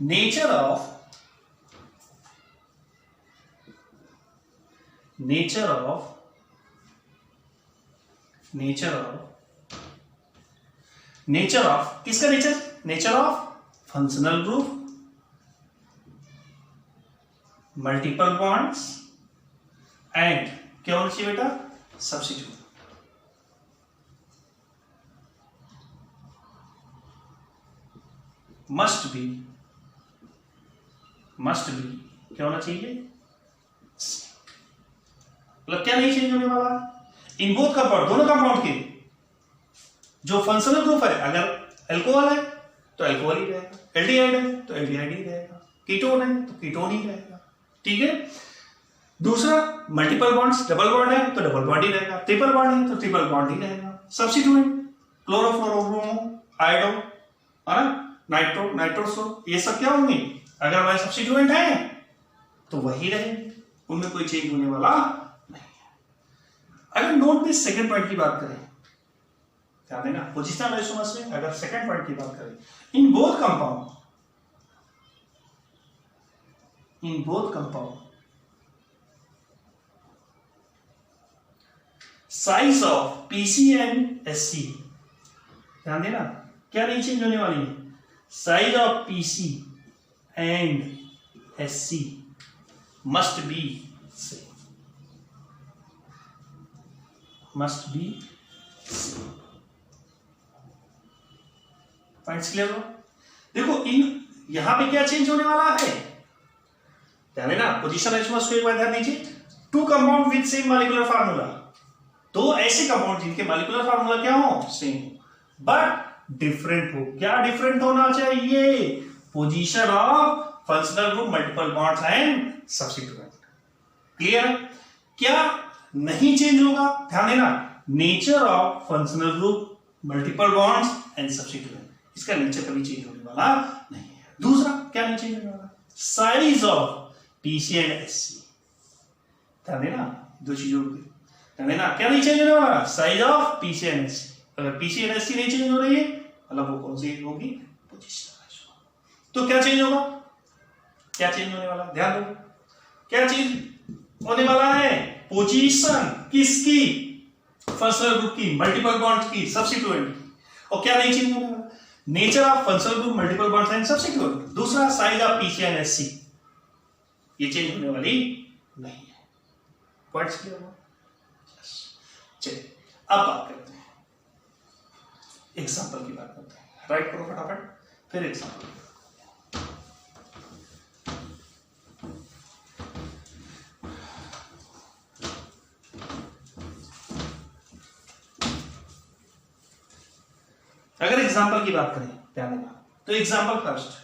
nature of किसका nature of functional group, multiple bonds and क्या होना चाहिए बेटा, सब्स्टिट्यूट। मस्ट बी क्या होना चाहिए, मतलब क्या नहीं चेंज होने वाला। इन बोथ कंपाउंड, दोनों कंपाउंड के जो फंक्शनल ग्रुप है, अगर एल्कोहल है तो एल्कोहल ही रहेगा, एल्डिहाइड है तो एल्डिहाइड ही रहेगा, कीटोन है तो कीटोन ही रहेगा। ठीक है? दूसरा मल्टीपल बॉन्ड्स, डबल बॉन्ड है तो डबल बॉन्ड ही रहेगा, ट्रिपल बॉन्ड है तो ट्रिपल बॉन्ड ही रहेगा। सब्स्टिट्यूएंट क्लोरोफ्लोरोब्रोमो, आयोडो, है ना, नाइट्रो, नाइट्रोसो, ये सब क्या होंगे, अगर वह सब्स्टिट्यूएंट है तो वही रहेंगे, उनमें कोई चेंज होने वाला नहीं है। अगर नोट में सेकंड पॉइंट की बात करें ध्यान देना, पोजिशनल आइसोमर्स में अगर सेकंड पॉइंट की बात करें, in both compound size of PC and SC, ध्यान देना क्या नहीं चेंज होने वाली है, size of PC and SC must be same, must be same. Points clear हो? देखो इन यहां पे क्या चेंज होने वाला है, ध्यान देना, पोजीशन आइसोमर्स को एक बार ध्यान दीजिए, two compound with same molecular formula, दो ऐसे कंपाउंड जिनके मॉलिक्यूलर फार्मूला क्या हो, सेम, बट डिफरेंट हो। क्या डिफरेंट होना चाहिए, position of functional group, multiple bonds and substituent. Clear? क्या नहीं चेंज होगा, ध्यान देना, nature of functional group, multiple bonds and substituent, इसका नेचर कभी चेंज होने वाला नहीं है। दूसरा क्या नहीं चेंज होने वाला, size of PC and SC, ध्यान देना, दो चीजों की ध्यान देना, क्या नहीं चेंज होने वाला, size of PC and SC. अगर पीसी एंड एससी नहीं चेंज हो रही है मतलब वो कौन सी होगी, पोजीशनल आइसोमर। तो क्या चेंज होगा, क्या चेंज होने वाला, ध्यान दो, क्या चेंज होने वाला है, पोजीशन किसकी, फंक्शनल ग्रुप की, मल्टीपल बॉन्ड्स की, सब्स्टिट्यूएंट की। और क्या नहीं चेंज होने वाला, nature of functional group, multiple bonds and substituent. दूसरा size of PC and SC, ये चेंज होने वाली नहीं है। पॉइंट्स क्लियर हुआ? चलिए अब बात करते हैं, एग्जांपल की बात करते हैं, राइट करो फटाफट, फिर एग्जांपल। अगर एग्जांपल की बात करें, ध्यान देना, तो एग्जांपल फर्स्ट,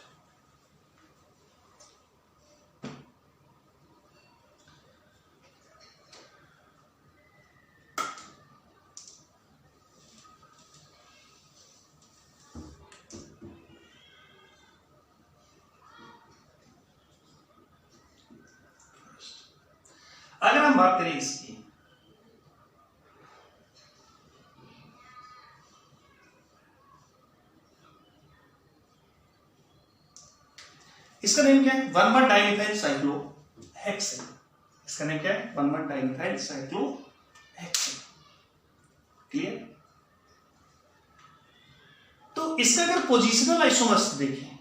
अगर हम बात करें इसकी, इसका नेम क्या है, 1,1 डाइमिथाइल साइक्लोहेक्सेन। इसका नेम क्या है, 1,1 डाइमिथाइल साइक्लोहेक्सेन। क्लियर? तो इसका अगर पोजिशनल आइसोमर्स देखें,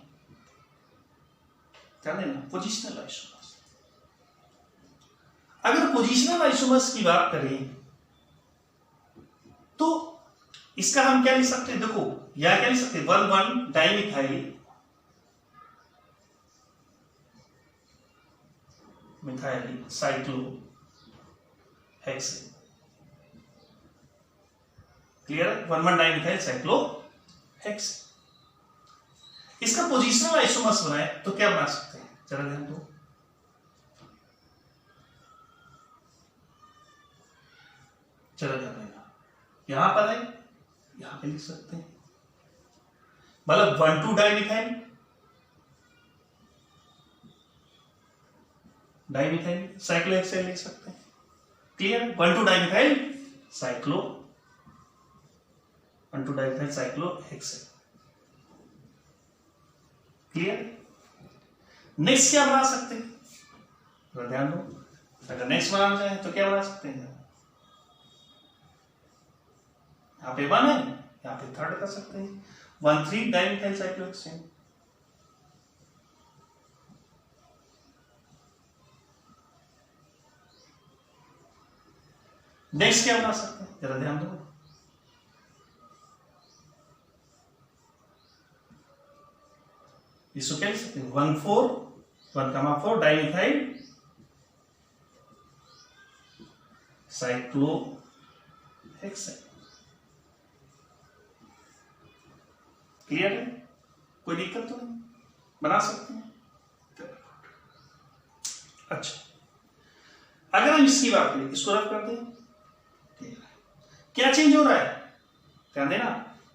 क्या देना, पोजिशनल आइसोमर्स, अगर पोजिशनल आइसोमर्स की बात करें तो इसका हम क्या लिख सकते हैं, देखो या क्या लिख सकते हैं, 1,1 dimethyl cyclohexane. Clear? 1,1 dimethyl cyclohexane. इसका पोजिशनल आइसोमर्स बनाए तो क्या बना सकते हैं, जरा ध्यान दो, चला जाता है, यहां पर है, यहां पे लिख सकते हैं, मतलब 1,2 डाइमिथाइल साइक्लोहेक्सेन लिख सकते हैं। Clear? 1,2 dimethyl cyclohexane. Clear? Next क्या बना सकते हैं, ध्यान दो, अगर नेक्स्ट बनाना चाहे तो क्या बना सकते हैं, यहां पे 1 है, यहां पे 3rd कर सकते हैं, 1,3 डाइमिथाइल साइक्लोहेक्सेन। नेक्स्ट क्या बना सकते हैं, जरा ध्यान दो, इसको क्या लिख सकते हैं, 1,4 डाइमिथाइल साइक्लोहेक्सेन। क्लियर है? कोई दिक्कत तो नहीं, बना सकते हैं। अच्छा, अगर हम इसकी बात करें, इसको रख करते हैं, क्या चेंज हो रहा है, ध्यान देना,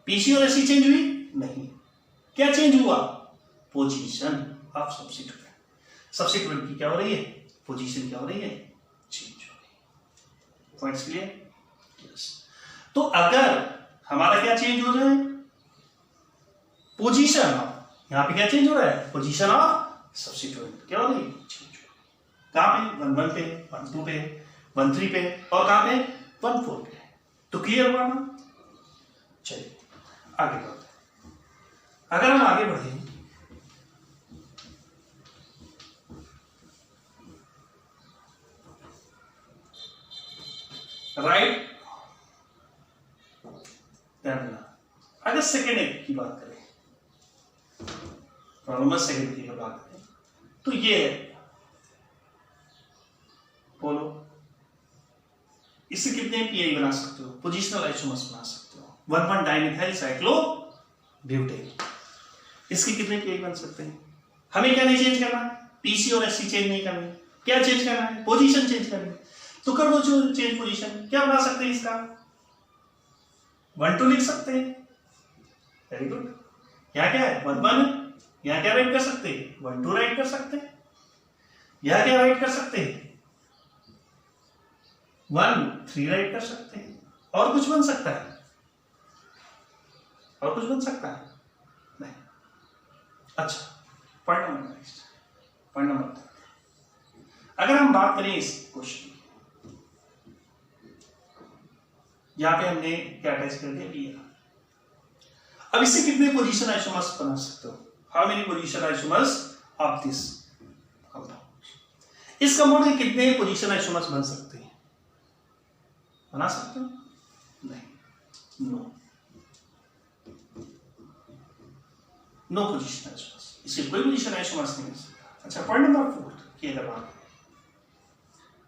पीसी और एससी चेंज हुई नहीं, क्या चेंज हुआ, पोजीशन ऑफ सब्स्टिट्यूएंट की क्या हो रही है, पोजीशन क्या हो रही है, चेंज हो रही है। Points clear? यस। तो अगर हमारा क्या चेंज हो रहा है? पोजीशन। यहां पे क्या चेंज हो रहा है? पोजीशन ऑफ सब्स्टिट्यूएंट क्या हो रही है? चेंज। कहां पे? 1 1 पे, 1 2 पे, 1 3 पे, और कहां पे? 1 4 पे। तो क्लियर हुआ ना? चलिए आगे बढ़ते हैं। अगर हम आगे बढ़े, राइट, अगर सेकेंड एक की बात करें, प्रॉब्लम सेकेंड की बात करें, तो ये है, बोलो इससे कितने पीआई बना सकते हो? पोजिशनल आइसोमर्स बना सकते हो। 1 डाइमिथाइल साइक्लोब्यूटेन, इसके कितने पीआई बन सकते हैं? हमें क्या नहीं चेंज करना, पीसी और एससी चेंज नहीं करना, क्या चेंज करना है? पोजीशन चेंज करनी है। तो कर दो चेंज पोजीशन। क्या बना सकते हैं इसका? 1 2 लिख सकते हैं। Very good. यहाँ क्या है? 1 1 है। यहाँ क्या राइट कर सकते हैं? 1 2 राइट कर सकते हैं। यहाँ क्या राइट कर सकते हैं? 1 3 राइट कर सकते हैं। और कुछ बन सकता है? और कुछ बन सकता है? नहीं। अच्छा, point number next, point number 3। अगर हम बात करें इस क्वेश्चन की, यहां पे हमने क्या अटैच कर दिया? बी। अब इससे कितने पोजीशन आइसोमर्स बना सकते हो? How many position isomers of this compound? इस कंपाउंड के कितने पोजीशन आइसोमर्स बन सकते हैं? बना सकते हो? नहीं, नो, नो पोजीशन आइसोमर्स। इससे कोई पोजीशन आइसोमर्स नहीं बन सकता। अच्छा, पॉइंट नंबर 4 की अगर बात,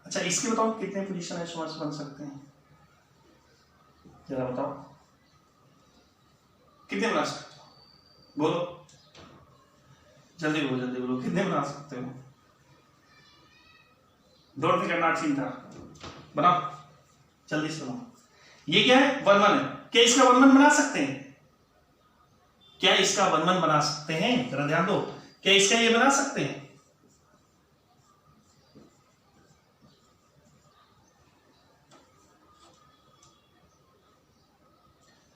अच्छा इसके बताओ कितने पोजीशन आइसोमर्स बन सकते हैं? जरा बताओ कितने बना सकते हो? बोलो, जल्दी बोलो, जल्दी बोलो, कितने बना सकते हो? डोंट थिंक नॉट सीन था, बनाओ जल्दी से बनाओ। ये क्या है? 1 1 है। क्या इसका 1 1 बना सकते हैं? क्या इसका 1 1 बना सकते हैं? जरा ध्यान दो, क्या इसका ये बना सकते हैं?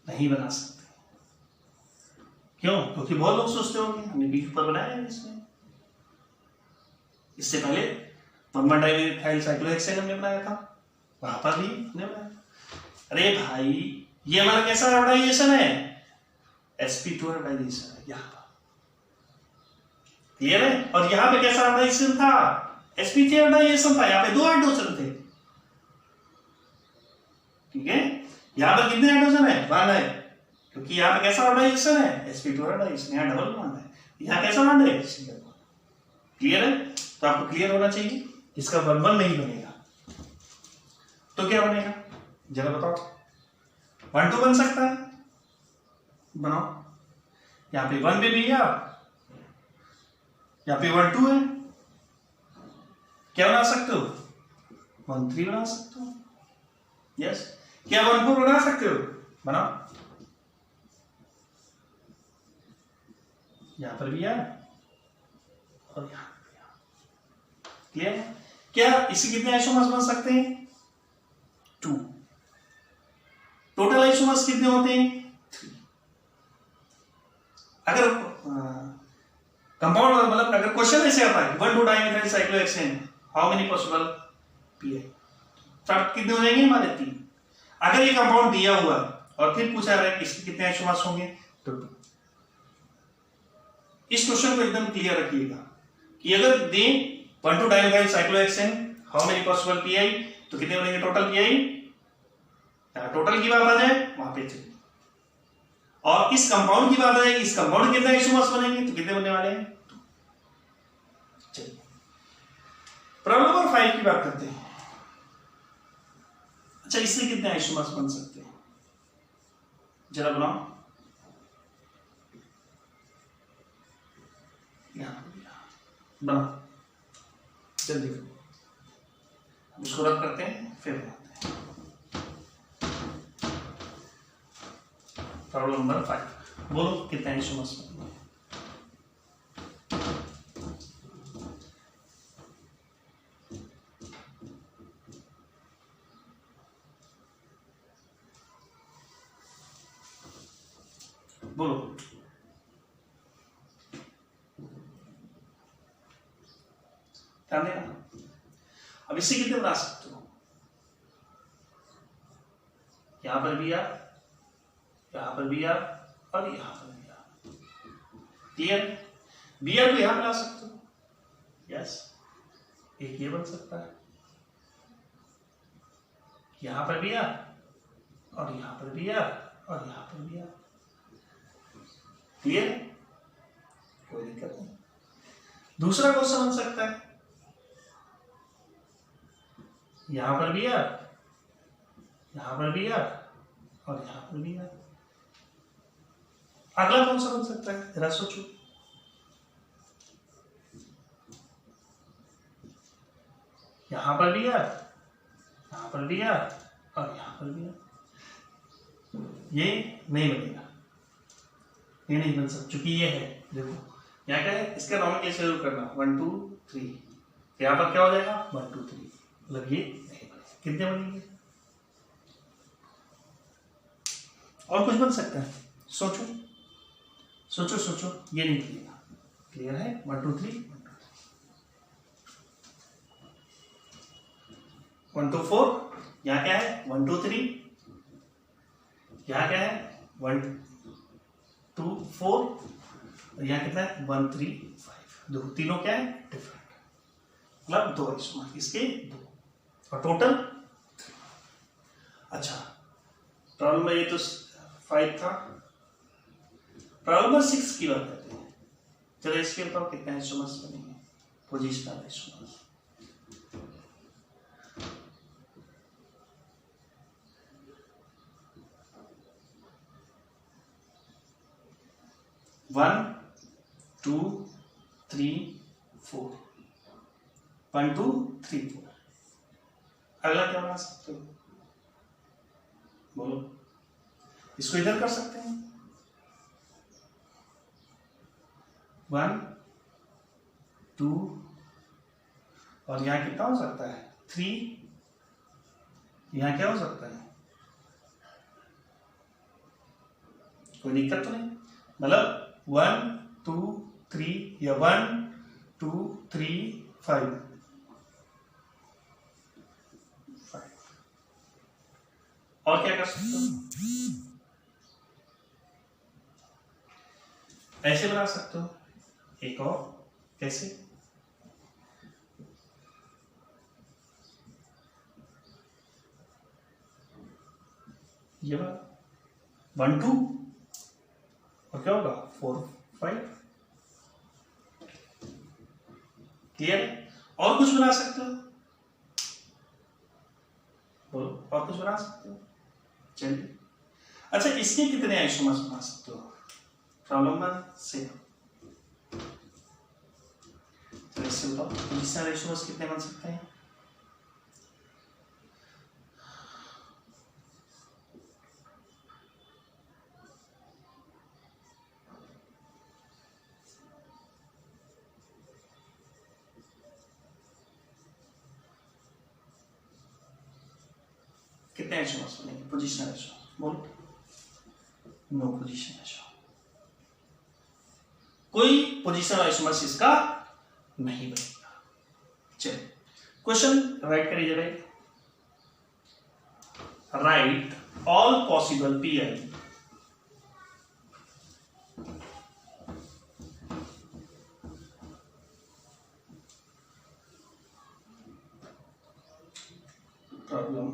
नहीं बना सकते। क्यों? क्योंकि बहुत लोग सोचते होंगे हमने बीच पर बनाया है इसमें, इससे पहले 1 डाइमिथाइल साइक्लोहेक्सेन हमने बनाया था, वहां पर भी हमने बनाया। अरे भाई, ये हमारा कैसा हाइब्रिडाइजेशन है? sp2 हाइब्रिडाइजेशन है यहां पर, क्लियर है? और यहां पे कैसा हाइब्रिडाइजेशन था? sp3 हाइब्रिडाइजेशन था। यहां पे 2 हाइड्रोजन थे, ठीक है? यहां पर कितने हाइड्रोजन है? 1 है, क्योंकि यहां पे कैसा हाइब्रिडाइजेशन है? sp2 hybridisation. यहां डबल बॉन्ड है, यहां कैसा बॉन्ड है? Single bond. क्लियर है? तो आपको क्लियर होना चाहिए। इसका 1 1 नहीं बनेगा तो क्या बनेगा? जरा बताओ। 1 2 बन सकता है, बनाओ। यहां पे 1 भी है, यहां पे 1 2 है, क्या बना सकते हो? 1 3 बना सकते हो। यस। क्या 1 4 बना सकते हो? बनाओ। यहां पर भी है और यहां पर भी। क्लियर है? क्या इसके कितने आइसोमर्स बन सकते हैं? 2। टोटल आइसोमर्स कितने होते हैं? 3। अगर कंपाउंड मतलब अगर क्वेश्चन ऐसे आता है 1 2 dimethyl cyclohexane, how many possible pi, तो कितने हो जाएंगे हमारे? 3। अगर ये कंपाउंड दिया हुआ है और फिर पूछा रहा है कि इसके कितने आइसोमर्स होंगे, तो 2। इस क्वेश्चन को एकदम क्लियर रखिएगा कि अगर दें 1 2 dimethyl cyclohexane, how many possible pi, तो कितने बनेंगे टोटल पीआई? टोटल की बात आ जाए वहां पे 3। और इस कंपाउंड की बात आ जाएगी, इस कंपाउंड के कितने आइसोमर्स बनेंगे, तो कितने बनने वाले हैं? 2। चलिए प्रॉब्लम नंबर 5 की बात करते हैं। अच्छा, इससे कितने आइसोमर्स बन सकते हैं? जरा बनाओ। बनाओ जल्दी, इसको रब करते हैं फिर बनाते हैं। प्रॉब्लम नंबर 5, बोलो कितने आइसोमर्स बनेंगे? बोलो। ध्यान देना। अब इससे कितने बना सकते हो? यहां पर भी आप, यहां पर भी आप, और यहां पर भी आप। क्लियर? बी आर को यहां मिला सकते हो। यस, एक ये बन सकता है, यहां पर भी आप, और यहां पर भी आप, और यहां पर भी आप। क्लियर? कोई दिक्कत नहीं। दूसरा क्वेश्चन बन सकता है, यहां पर भी आप, यहां पर भी आप, और यहां पर भी आप। अगला कौन सा बन सकता है, जरा सोचो। यहां पर भी आप, यहां पर भी आप, और यहां पर भी आप। ये नहीं बनेगा, ये नहीं बन सकता, चूंकि ये है। देखो यहाँ क्या है, इसका नॉर्मल कैसे जरूर करना, 1 2 3। यहाँ पर क्या हो जाएगा, 1 2 3, मतलब ये नहीं बनेगा। कितने बनेंगे? और कुछ बन सकता है, सोचो सोचो सोचो, ये नहीं बनेगा। क्लियर है? 1 2 3, 1 2 4। यहाँ क्या है, 1 2 3। यहाँ क्या है, 1 2 4। और यहाँ कितना है, 1 3 5। दो, तीनों क्या है, डिफरेंट, मतलब दो आइसोमर, इसके दो, और टोटल। अच्छा, प्रॉब्लम में ये तो 5 था। प्रॉब्लम नंबर 6 की बात करते हैं। चलो इसके बताओ कितने आइसोमर्स बनेंगे, पोजिशनल आइसोमर्स। वन 2 3 4, 1 2 3 4। अगला क्या बना सकते हो, बोलो। इसको इधर कर सकते हैं, 1 2, और यहां कितना हो सकता है, 3। यहां क्या हो सकता है, कोई दिक्कत तो नहीं, मतलब 1 2 3, या 1 2 3 5। और क्या कर सकते हो, ऐसे बना सकते हो। एक और, कैसे, ये 1 2, और क्या होगा, 4 5। क्लियर है? और कुछ बना सकते हो, बोलो। और कुछ बना सकते हो, चलिए। अच्छा, इसके कितने आइसोमर्स बना सकते हो, प्रॉब्लम नंबर 6। तो इससे बताओ पोजिशनल आइसोमर्स कितने बन सकते हैं। कितने आइसोमर्स बनेंगे, पोजिशनल आइसोमर्स, बोलो। नो पोजिशनल आइसोमर, कोई पोजिशनल आइसोमर्स इसका नहीं बनेगा। चलिए क्वेश्चन राइट करिए जरा। Right all possible pi problem.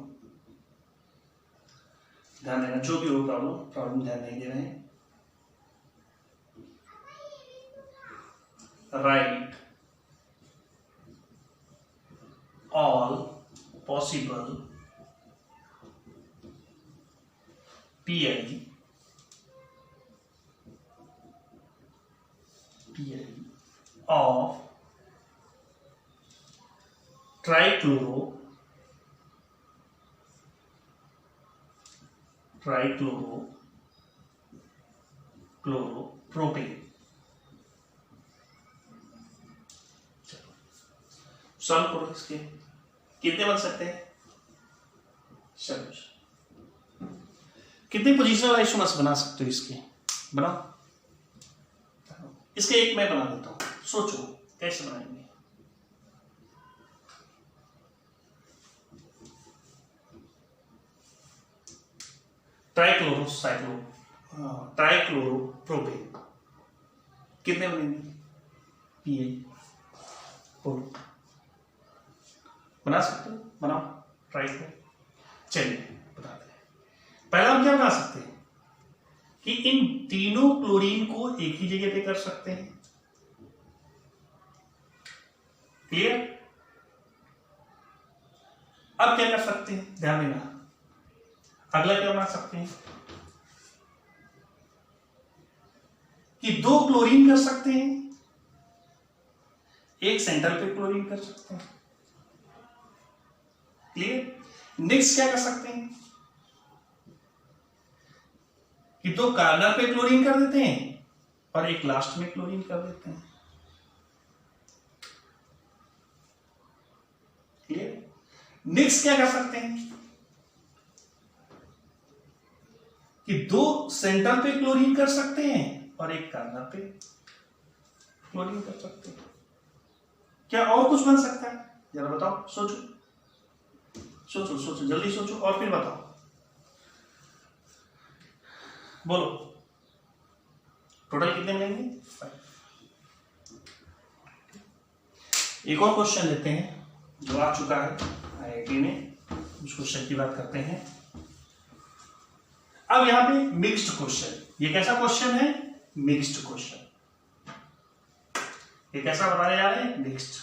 ध्यान देना, जो भी हो प्रॉब्लम ध्यान नहीं दे रहे हैं। Write all possible PI of trichloropropane. Solve करो इसके, कितने बन सकते हैं, चलो। कितने पोजिशनल आइसोमर्स बना सकते हो इसके, बनाओ, इसके एक मैं बना देता हूं, सोचो कैसे बनाएंगे। ट्राइक्लोरोप्रोपेन कितने बनेंगे? पीए। बोलो, बना सकते हो? बनाओ, ट्राई करो। चलिए बताते हैं। पहला हम क्या बना सकते हैं कि इन तीनों क्लोरीन को एक ही जगह पे कर सकते हैं। क्लियर? अब क्या कर सकते हैं, ध्यान देना। अगला क्या बना सकते हैं कि दो क्लोरीन कर सकते हैं, एक सेंटर पे क्लोरीन कर सकते हैं। क्लियर? नेक्स्ट क्या कर सकते हैं कि दो कार्नर पे क्लोरीन कर देते हैं और एक लास्ट में क्लोरीन कर देते हैं। क्लियर? नेक्स्ट क्या कर सकते हैं कि दो सेंटर पे क्लोरीन कर सकते हैं और एक कार्नर पे क्लोरीन कर सकते हैं। क्या और कुछ बन सकता है? जरा बताओ, सोचो सोचो सोचो, जल्दी सोचो और फिर बताओ, बोलो। टोटल कितने मिलेंगे? 5। एक और क्वेश्चन लेते हैं जो आ चुका है आईआईटी में, उस क्वेश्चन की बात करते हैं। अब यहां पे मिक्स्ड क्वेश्चन, ये कैसा क्वेश्चन है? Mixed question. ये कैसा बताने जा रहे हैं? Mixed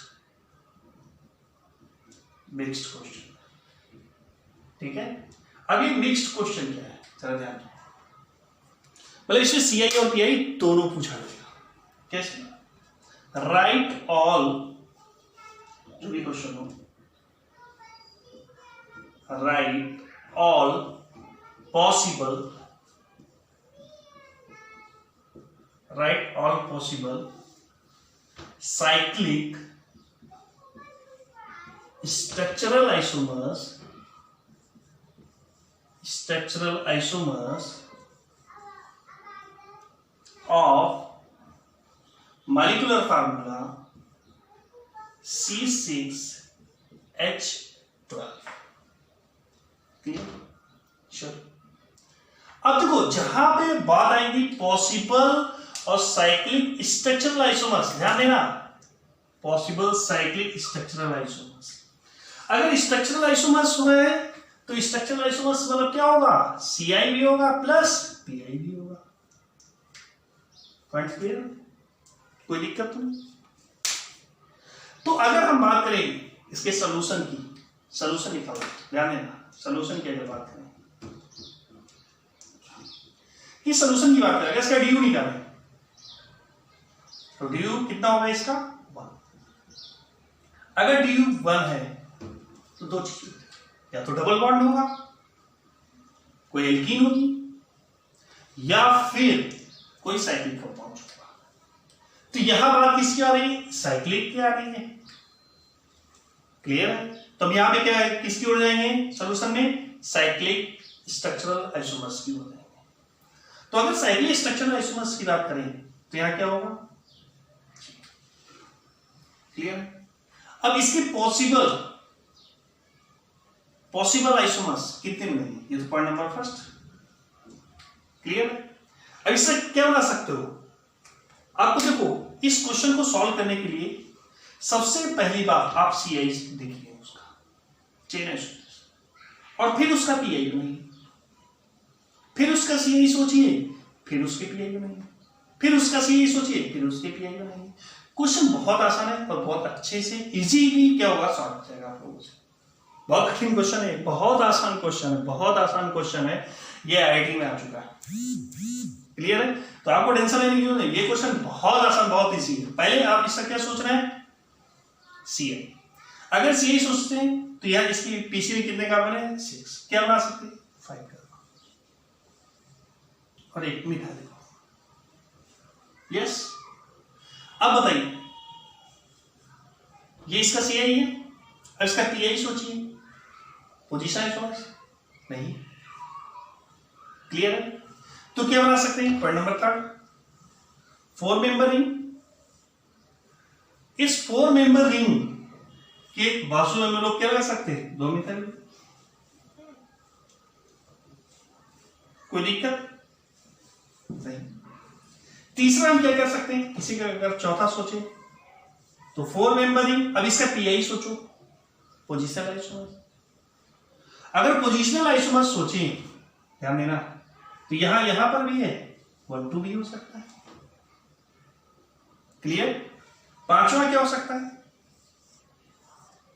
question. ठीक है, अब ये मिक्स्ड क्वेश्चन क्या है, जरा ध्यान दो। मतलब इसमें सीआई और पीआई दोनों पूछा जाएगा। कैसे? राइट ऑल, जो भी क्वेश्चन हो, right all possible cyclic structural isomers of molecular formula C6H12। चलो, अब देखो जहां पे बात आएगी पॉसिबल और साइक्लिक स्ट्रक्चरल आइसोमर्स, ध्यान देना, पॉसिबल साइक्लिक स्ट्रक्चरल आइसोमर्स। अगर स्ट्रक्चरल आइसोमर्स हुए तो स्ट्रक्चरल आइसोमर्स मतलब क्या होगा? सीआई भी होगा प्लस पीआई भी होगा। Point clear? कोई दिक्कत तो नहीं? तो अगर हम बात करें इसके सॉल्यूशन की, सॉल्यूशन निकालो, ध्यान देना, सॉल्यूशन की अगर बात करें, इस सॉल्यूशन की बात करें, इसका ड्यू निकालें तो ड्यू कितना होगा इसका? 1। अगर ड्यू 1 है तो दो चीज, या तो डबल बॉन्ड होगा, कोई एल्कीन होगी, या फिर कोई साइक्लिक कंपाउंड होगा। तो यहां बात किसकी आ रही है? साइक्लिक की आ रही है। क्लियर है? तो हम यहां पे क्या है, किसकी ओर जाएंगे सॉल्यूशन में? साइक्लिक स्ट्रक्चरल आइसोमर्स की ओर जाएंगे। तो अगर साइक्लिक स्ट्रक्चरल आइसोमर्स की बात करें तो यहां क्या होगा? क्लियर? अब इसके पॉसिबल आइसोमर्स कितने मिलेंगे? ये तो पॉइंट नंबर फर्स्ट। क्लियर? अब इससे क्या बना सकते हो? आपको देखो, इस क्वेश्चन को सॉल्व करने के लिए सबसे पहली बात आप सीआई देखिए, उसका चेन आइसोमर्स, और फिर उसका पीआई बनाइए, फिर उसका सीआई सोचिए, फिर उसके पीआई बनाइए, फिर उसका सीआई सोचिए, फिर उसके पीआई बनाइए। क्वेश्चन बहुत आसान है और बहुत अच्छे से इजीली क्या होगा, सॉल्व हो जाएगा आप लोगों से। बहुत कठिन क्वेश्चन है, बहुत आसान क्वेश्चन है, बहुत आसान क्वेश्चन है, ये आईआईटी में आ चुका है। क्लियर है? तो आपको टेंशन लेने की जरूरत नहीं, ये क्वेश्चन बहुत आसान, बहुत इजी है। पहले आप इसका क्या सोच रहे हैं? सीआई। अगर सीआई सोचते हैं तो यार इसकी पीसी में कितने कार्बन है? 6। क्या बना सकते हैं? 5 कार्बन और एक मिथाइल। यस, अब बताइए, ये इसका सीआई है, अब इसका पीआई सोचिए, पोजीशन आइसोमर्स नहीं। क्लियर है? तो क्या बना सकते हैं? Point number 3, 4 member ring. इस 4 मेंबर रिंग के बाजू में हम लोग क्या लगा सकते हैं? 2 मिथाइल। कोई दिक्कत नहीं। तीसरा हम क्या कर सकते हैं? इसी का अगर चौथा सोचे तो 4 मेंबर रिंग। अब इसका पीआई सोचो, पोजिशनल आइसोमर्स। अगर पोजिशनल आइसोमर्स सोचे, ध्यान देना, तो यहां पर भी है 1 2 भी हो सकता है। क्लियर? पांचवा क्या हो सकता है?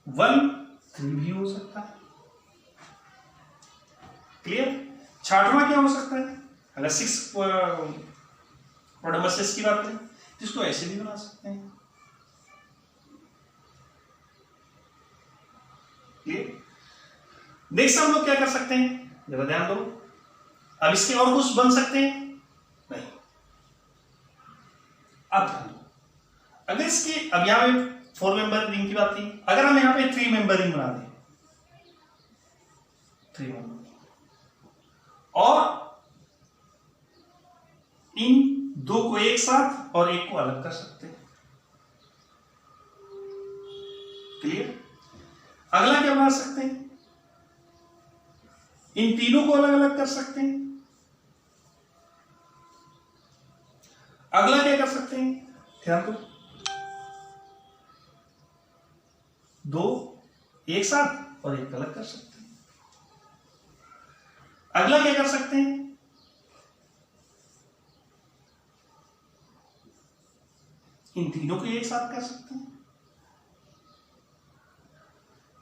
1 3 भी हो सकता है। क्लियर? छठवां क्या हो सकता है? अगर 6 प्रोडमसिस की बात करें तो इसको ऐसे भी बना सकते हैं। क्लियर? नेक्स्ट हम लोग क्या कर सकते हैं? जरा ध्यान दो। अब इसके और कुछ बन सकते हैं? नहीं। अब ध्यान दो, अगर इसकी, अब यहां पे 4 मेंबर रिंग की बात थी, अगर हम यहां पे 3 मेंबर रिंग बना दें, 3 मेंबर, और इन 2 को एक साथ और 1 को अलग कर सकते हैं। क्लियर? अगला क्या बना सकते हैं? इन तीनों को अलग अलग कर सकते हैं। अगला क्या कर सकते हैं? ध्यान दो, 2 एक साथ और 1 अलग कर सकते हैं। अगला क्या कर सकते हैं? इन तीनों को एक साथ कर सकते हैं।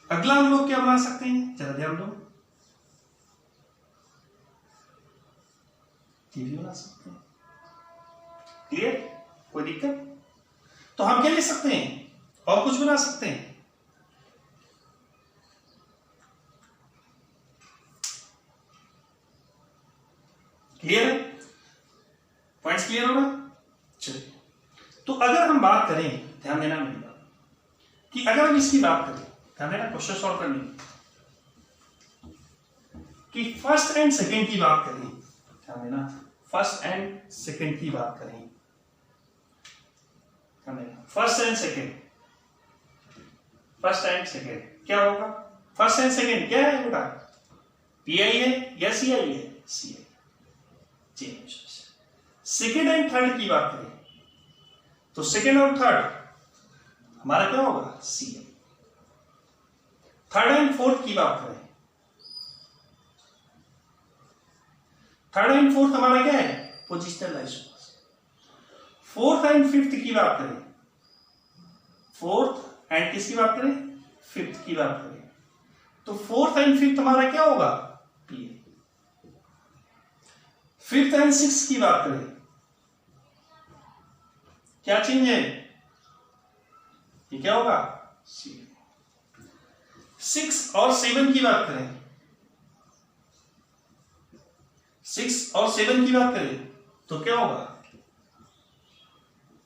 अगला हम लोग क्या बना सकते हैं? जरा ध्यान दो, भी बना सकते हैं। क्लियर? कोई दिक्कत? तो हम क्या ले सकते हैं? और कुछ बना सकते हैं। क्लियर है? पॉइंट्स क्लियर होगा? चलिए, तो अगर हम बात करें, ध्यान देना मेरी बात, कि अगर हम इसकी बात करें, ध्यान देना क्वेश्चन सॉल्व करने कि फर्स्ट एंड सेकंड की बात करें, ध्यान देना, फर्स्ट एंड सेकंड की बात करें, ध्यान देना, फर्स्ट एंड सेकंड क्या होगा? फर्स्ट एंड सेकंड क्या है बेटा? पीआई है या सीआई है? CI. Change. Second and third की बात करें तो सेकंड और थर्ड हमारा क्या होगा? सीआई। थर्ड एंड फोर्थ की बात करें, थर्ड एंड फोर्थ हमारा क्या है? Positional isomers. Fourth and fifth की बात करें, फोर्थ एंड किसकी बात करें? फिफ्थ की बात करें, तो फोर्थ एंड फिफ्थ हमारा क्या होगा? पीए। फिफ्थ एंड सिक्स की बात करें, क्या चेंज है? ये क्या होगा? सी। 6 और 7 की बात करें, 6 और 7 की बात करें तो क्या होगा?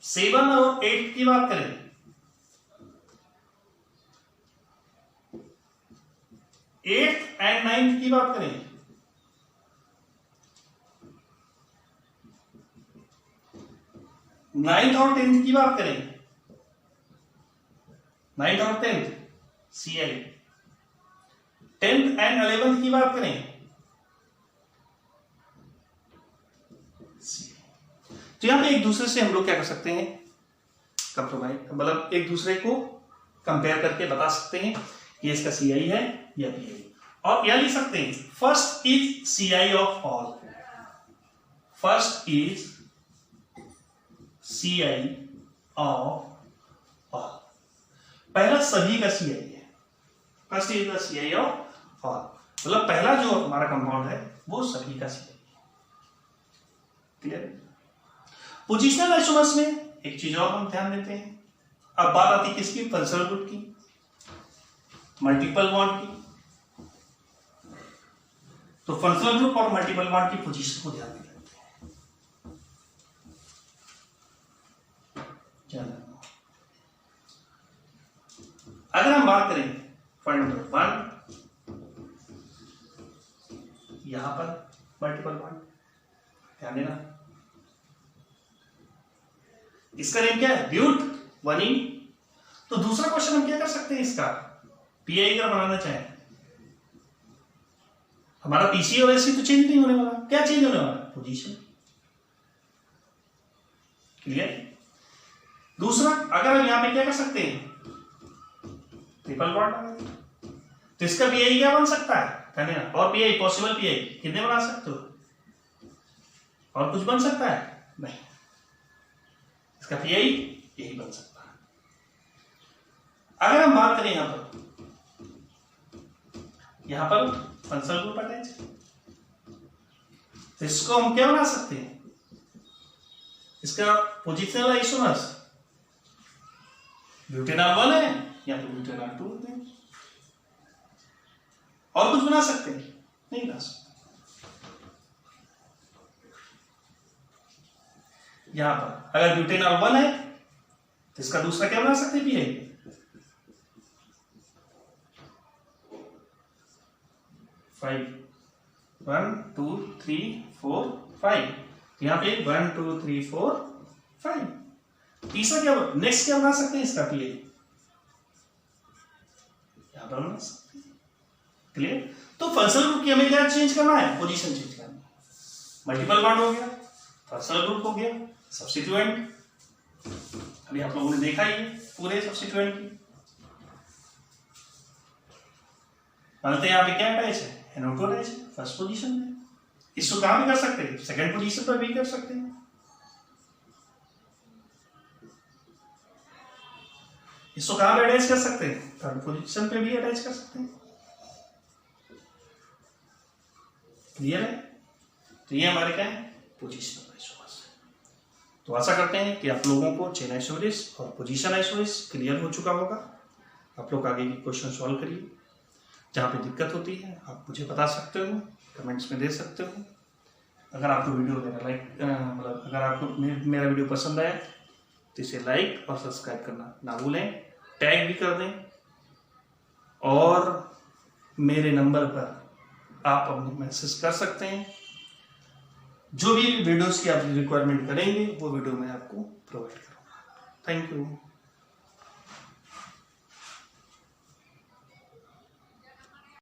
7 और 8 की बात करें, 8th एंड 9th की बात करें, 9th और 10th की बात करें, 9th और 10th CI, 10th and 11th की बात करें, तो यहां पे एक दूसरे से हम लोग क्या कर सकते हैं? कंप्रोमाइज, मतलब एक दूसरे को कंपेयर करके बता सकते हैं कि इसका CI है या PI, और यह लिख सकते हैं first is CI of all, first is CI of all, पहला सभी का CI है, first is the CI of all, मतलब पहला जो हमारा कंपाउंड है वो सभी का CI है। क्लियर? पोजिशनल आइसोमर्स में एक चीज और हम ध्यान देते हैं, अब बात आती है किसकी? फंक्शनल ग्रुप की, मल्टीपल बॉन्ड की, तो फंक्शनल ग्रुप और मल्टीपल बॉन्ड की पोजीशन को ध्यान में रखते हैं। अगर हम बात करें पॉइंट नंबर 1, यहां पर मल्टीपल बॉन्ड, ध्यान देना। इसका नेम क्या है? ब्यूट 1E। तो दूसरा क्वेश्चन हम क्या कर सकते हैं इसका, पीआई अगर बनाना चाहें, हमारा पीसी और एससी तो चेंज नहीं होने वाला, क्या चेंज होने वाला? पोजीशन। क्लियर? दूसरा, अगर हम यहां पे क्या कर सकते हैं, ट्रिपल बॉन्ड लगा दें, तो इसका पीआई क्या बन सकता है? और पीआई पॉसिबल पीआई कितने बना सकते हो? और कुछ बन सकता है? नहीं, इसका पीआई यही बन सकता है। अगर हम बात करें यहां पर फंक्शनल ग्रुप अटैच, तो इसको हम क्या बना सकते हैं, इसका पोजिशनल आइसोमर्स ब्यूटेनॉल 1 है या तो ब्यूटेनॉल 2 होते हैं। और कुछ बना सकते हैं? नहीं बना सकते। यहां पर अगर ब्यूटेनॉल 1 है तो इसका दूसरा क्या बना सकते हैं? पीआई 5 1 2 3 4 5, यहां पे 1 2 3 4 5। तीसरा क्या, नेक्स्ट क्या बना सकते हैं इसका पीआई, यहां पर बना सकते हैं। क्लियर? तो फंक्शनल ग्रुप की हमें क्या चेंज करना है? पोजीशन चेंज करना है। मल्टीपल बॉन्ड हो गया, फंक्शनल ग्रुप हो गया, सब्स्टिट्यूएंट अभी आप लोगों ने देखा ही है पूरे सब्स्टिट्यूएंट की। मानते हैं यहाँ पे क्या अटैच है? NO2 अटैच है फर्स्ट पोजीशन में। इसको कहां भी कर सकते हैं? सेकंड पोजीशन पर भी कर सकते हैं। इसको कहां पे अटैच कर सकते हैं? थर्ड पोजीशन पे भी अटैच कर सकते हैं। क्लियर है? तो ये हमारे क्या है? Positional isomers. तो आशा करते हैं कि आप लोगों को चेन आइसोमेरिस और पोजीशन आइसोमेरिस क्लियर हो चुका होगा। आप लोग आगे के क्वेश्चन सॉल्व करिए। जहाँ पे दिक्कत होती है आप मुझे बता सकते हो, कमेंट्स में दे सकते हो। अगर आपको वीडियो अगर आपको मेरा वीडियो पसंद आए तो इसे लाइक और सब्सक्राइब करना ना भूलें, टैग भी कर दें, और मेरे नंबर पर आप अपने मैसेज कर सकते हैं। जो भी वीडियोस की आप रिक्वायरमेंट करेंगे वो वीडियो मैं आपको प्रोवाइड करूँगा। Thank you.